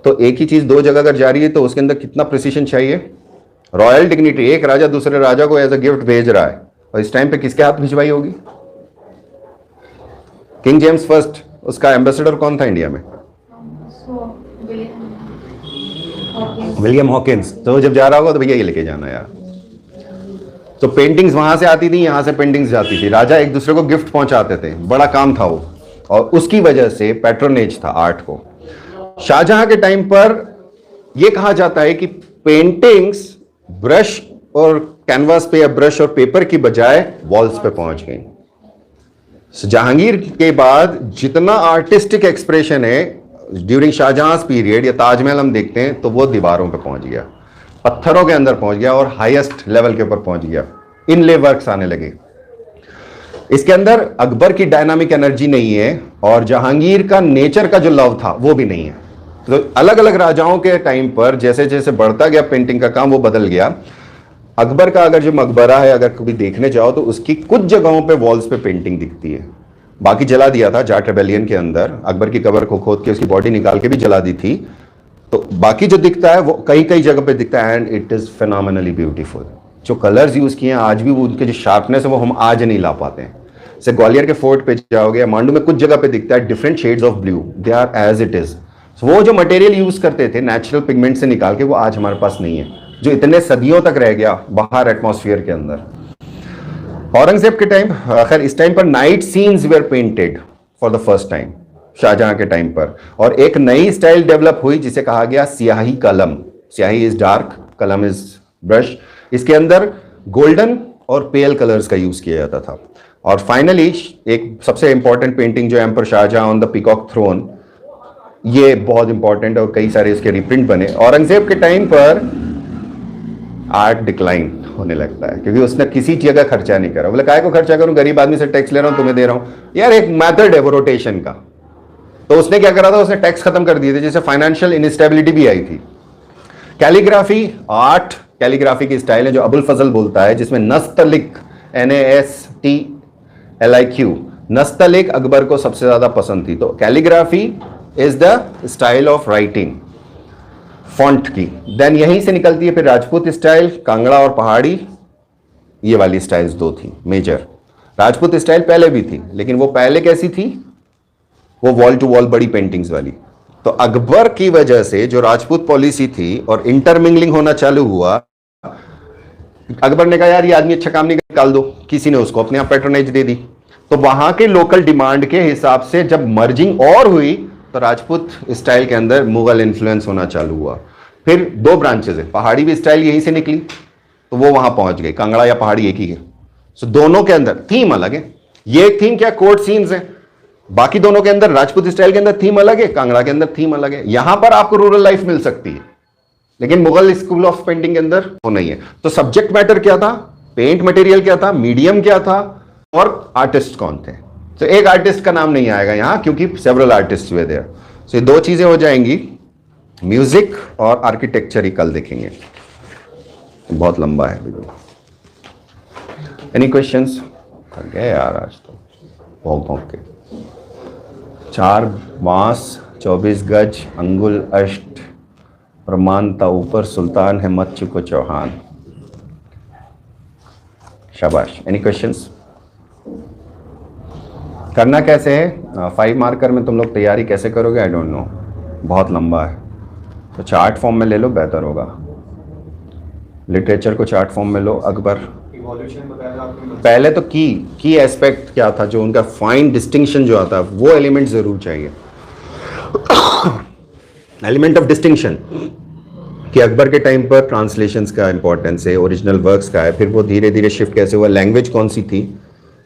S1: तो एक ही चीज दो जगह अगर जा रही है तो उसके अंदर कितना प्रिसीजन चाहिए? रॉयल डिग्निटी, एक राजा दूसरे राजा को एज अ गिफ्ट भेज रहा है, और इस टाइम पे किसके हाथ भिजवाई होगी? किंग जेम्स फर्स्ट, उसका एम्बेसडर कौन था इंडिया में? William Hawkins. तो जब जा रहा होगा तो भैया ये लेके जाना यार। तो पेंटिंग्स वहां से आती थी, यहां से पेंटिंग्स जाती थी, राजा एक दूसरे को गिफ्ट पहुंचाते थे, बड़ा काम था वो, और उसकी वजह से पैट्रोनेज था आर्ट को। शाहजहां के टाइम पर यह कहा जाता है कि पेंटिंग्स ब्रश और कैनवास पे या ब्रश और पेपर की बजाय वॉल्स पे पहुंच गई। जहांगीर के बाद जितना आर्टिस्टिक एक्सप्रेशन है ड्यूरिंग शाहजहां पीरियड या ताजमहल हम देखते हैं तो वो दीवारों पे पहुंच गया, पत्थरों के अंदर पहुंच गया और हाईएस्ट लेवल के ऊपर पहुंच गया। इनले वर्क्स आने लगे। इसके अंदर अकबर की डायनामिक एनर्जी नहीं है और जहांगीर का नेचर का जो लव था वो भी नहीं है। तो अलग अलग राजाओं के टाइम पर जैसे जैसे बढ़ता गया पेंटिंग का काम वो बदल गया। अकबर का अगर जो मकबरा है अगर कभी देखने जाओ तो उसकी कुछ जगहों पे वॉल्स पे पेंटिंग दिखती है, बाकी जला दिया था जाट रेबेलियन के अंदर, अकबर की कब्र को खोद के उसकी बॉडी निकाल के भी जला दी थी। तो बाकी जो दिखता है वो कई कई जगह पे दिखता है एंड इट इज फेनोमेनली ब्यूटीफुल। जो कलर्स यूज किए हैं आज भी वो उनके जो शार्पनेस है वो हम आज नहीं ला पाते हैं। जैसे ग्वालियर के फोर्ट पे जाओगे, मांडू में कुछ जगह पे दिखता है different shades of blue, they are as it is. वो जो मटेरियल यूज करते थे नेचुरल पिगमेंट से निकाल के, वो आज हमारे पास नहीं है, जो इतने सदियों तक रह गया बाहर एटमॉस्फेयर के अंदर। औरंगजेब के टाइम, खैर इस टाइम पर night scenes were painted for the first time Shahjahan के टाइम पर, और एक नई स्टाइल डेवलप हुई जिसे कहा गया सियाही कलम। सियाही इज डार्क, कलम इज ब्रश। इसके अंदर गोल्डन और पेल कलर्स का यूज किया जाता था। और फाइनली एक सबसे इंपॉर्टेंट पेंटिंग जो emperor Shahjahan on the peacock throne, ये बहुत इंपॉर्टेंट और कई सारे इसके रिप्रिंट बने। औरंगजेब के टाइम पर आर्ट डिक्लाइन होने लगता है क्योंकि उसने किसी जगह खर्चा नहीं करा। बोले काय को खर्चा करूं, गरीब आदमी से टैक्स ले रहा हूं, तुम्हें दे रहा हूं। यार एक मेथड है वो रोटेशन का। तो उसने क्या करा था, उसने टैक्स खत्म कर दिए थे, जिससे फाइनेंशियल इनस्टेबिलिटी भी आई थी। कैलीग्राफी, आर्ट कैलीग्राफी की स्टाइल है जो अबुल फजल बोलता है, जिसमें नस्तलिक, NASTLIQ, नस्तलिक अकबर को सबसे ज्यादा पसंद थी। तो calligraphy is the style of writing font की। देन यहीं से निकलती है फिर राजपूत स्टाइल, कांगड़ा और पहाड़ी, ये वाली स्टाइल्स दो थी मेजर। राजपूत स्टाइल पहले भी थी, लेकिन वो पहले कैसी थी, वो वॉल टू वॉल बड़ी पेंटिंग्स वाली। तो अकबर की वजह से जो राजपूत पॉलिसी थी और इंटरमिंगलिंग होना चालू हुआ, अकबर ने कहा यार ये आदमी अच्छा काम नहीं, निकाल दो, किसी ने उसको अपने आप पैट्रोनेज दे दी। तो वहां के लोकल डिमांड के हिसाब से जब मर्जिंग और हुई तो राजपूत स्टाइल के अंदर मुगल इन्फ्लुएंस होना चालू हुआ। फिर दो ब्रांचेस है, पहाड़ी भी स्टाइल यहीं से निकली तो वो वहां पहुंच गई, कांगड़ा या पहाड़ी एक ही है। सो दोनों के अंदर थीम अलग है। ये थीम क्या कोर्ट सीन्स है, बाकी दोनों के अंदर राजपूत स्टाइल के अंदर थीम अलग है, कांगड़ा के अंदर थीम अलग है। यहां पर आपको रूरल लाइफ मिल सकती है, लेकिन मुगल स्कूल ऑफ पेंटिंग के अंदर वो नहीं है। तो सब्जेक्ट मैटर क्या था, पेंट मटेरियल क्या था, मीडियम क्या था, और आर्टिस्ट कौन थे। तो एक आर्टिस्ट का नाम नहीं आएगा यहां क्योंकि सेवरल आर्टिस्ट हुए देयर। सो ये दो चीजें हो जाएंगी, म्यूजिक और आर्किटेक्चर ही कल देखेंगे, बहुत लंबा है वीडियो। Any questions? थक गए यार आज तो भौंक भौंक के। 4 बांस 24 गज अंगुल अष्ट प्रमाणता ऊपर सुल्तान है मत चुको चौहान। शाबाश। Any questions? करना कैसे है? 5 मार्कर में तुम लोग तैयारी कैसे करोगे आई डोंट नो, बहुत लंबा है, तो चार्ट फॉर्म में ले लो बेहतर होगा। लिटरेचर को चार्ट फॉर्म में लो। अकबर पहले तो की एस्पेक्ट क्या था, जो उनका फाइन डिस्टिंक्शन जो आता है वो एलिमेंट जरूर चाहिए, एलिमेंट ऑफ डिस्टिंक्शन, कि अकबर के टाइम पर ट्रांसलेशंस का इंपॉर्टेंस है, ओरिजिनल वर्क्स का है, फिर वो धीरे धीरे शिफ्ट कैसे हुआ, लैंग्वेज कौन सी थी,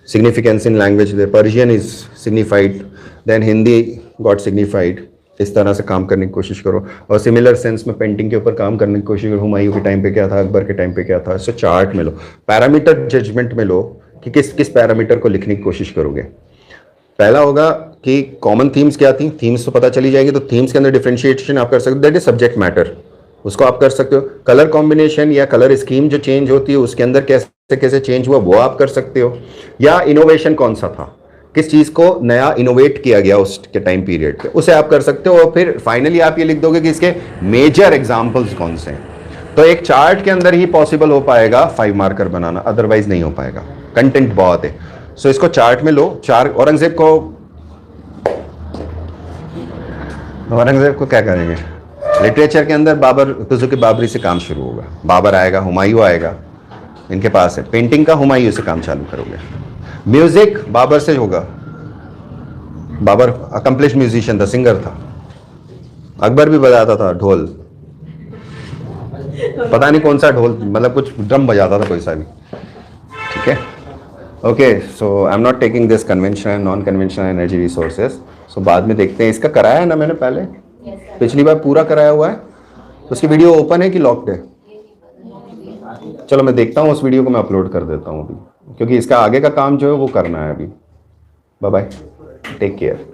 S1: significance in language, Persian is signified, then Hindi got signified. इस तरह से काम करने की कोशिश करो, और सिमिलर सेंस में पेंटिंग के ऊपर काम करने की कोशिश करो, हुमायूं के टाइम पे क्या था, अकबर के टाइम पे क्या था। इससे चार्ट में लो, पैरामीटर जजमेंट में लो कि किस किस पैरामीटर को लिखने की कोशिश करोगे। पहला होगा कि कॉमन थीम्स क्या थी, थीम्स तो पता चली जाएगी, तो थीम्स के अंदर डिफरेंशिएशन आप कर सकते हो, दैट इज सब्जेक्ट मैटर, उसको आप कर सकते हो। कलर कॉम्बिनेशन या कलर स्कीम जो चेंज होती है उसके अंदर कैसे कैसे चेंज हुआ वो आप कर सकते हो, या इनोवेशन कौन सा था, किस चीज को नया इनोवेट किया गया उसके टाइम पीरियड पे, उसे आप कर सकते हो। और फिर फाइनली आप ये लिख दोगे कि इसके मेजर एग्जांपल्स कौन से हैं। तो एक चार्ट के अंदर ही पॉसिबल हो पाएगा 5 मार्कर बनाना, अदरवाइज नहीं हो पाएगा, कंटेंट बहुत है। सो इसको चार्ट में लो। औरंगजेब को क्या करेंगे, लिटरेचर के अंदर बाबर, तुजुक बाबरी से काम शुरू होगा, बाबर आएगा, हुमायूं आएगा, इनके पास है। पेंटिंग का हुमायूं से काम चालू करोगे। म्यूजिक बाबर से होगा, बाबर अकम्प्लिश म्यूजिशियन था, सिंगर था। अकबर भी बजाता था ढोल, पता नहीं कौन सा ढोल, मतलब कुछ ड्रम बजाता था कोई सा भी, ठीक है। Okay, so I am not taking this conventional non conventional energy resources. So बाद में देखते हैं। इसका कराया है ना मैंने पहले, पिछली बार पूरा कराया हुआ है, तो उसकी वीडियो ओपन है कि लॉक्ड है? चलो मैं देखता हूँ, उस वीडियो को मैं अपलोड कर देता हूँ अभी, क्योंकि इसका आगे का काम जो है वो करना है अभी। Bye bye, take care.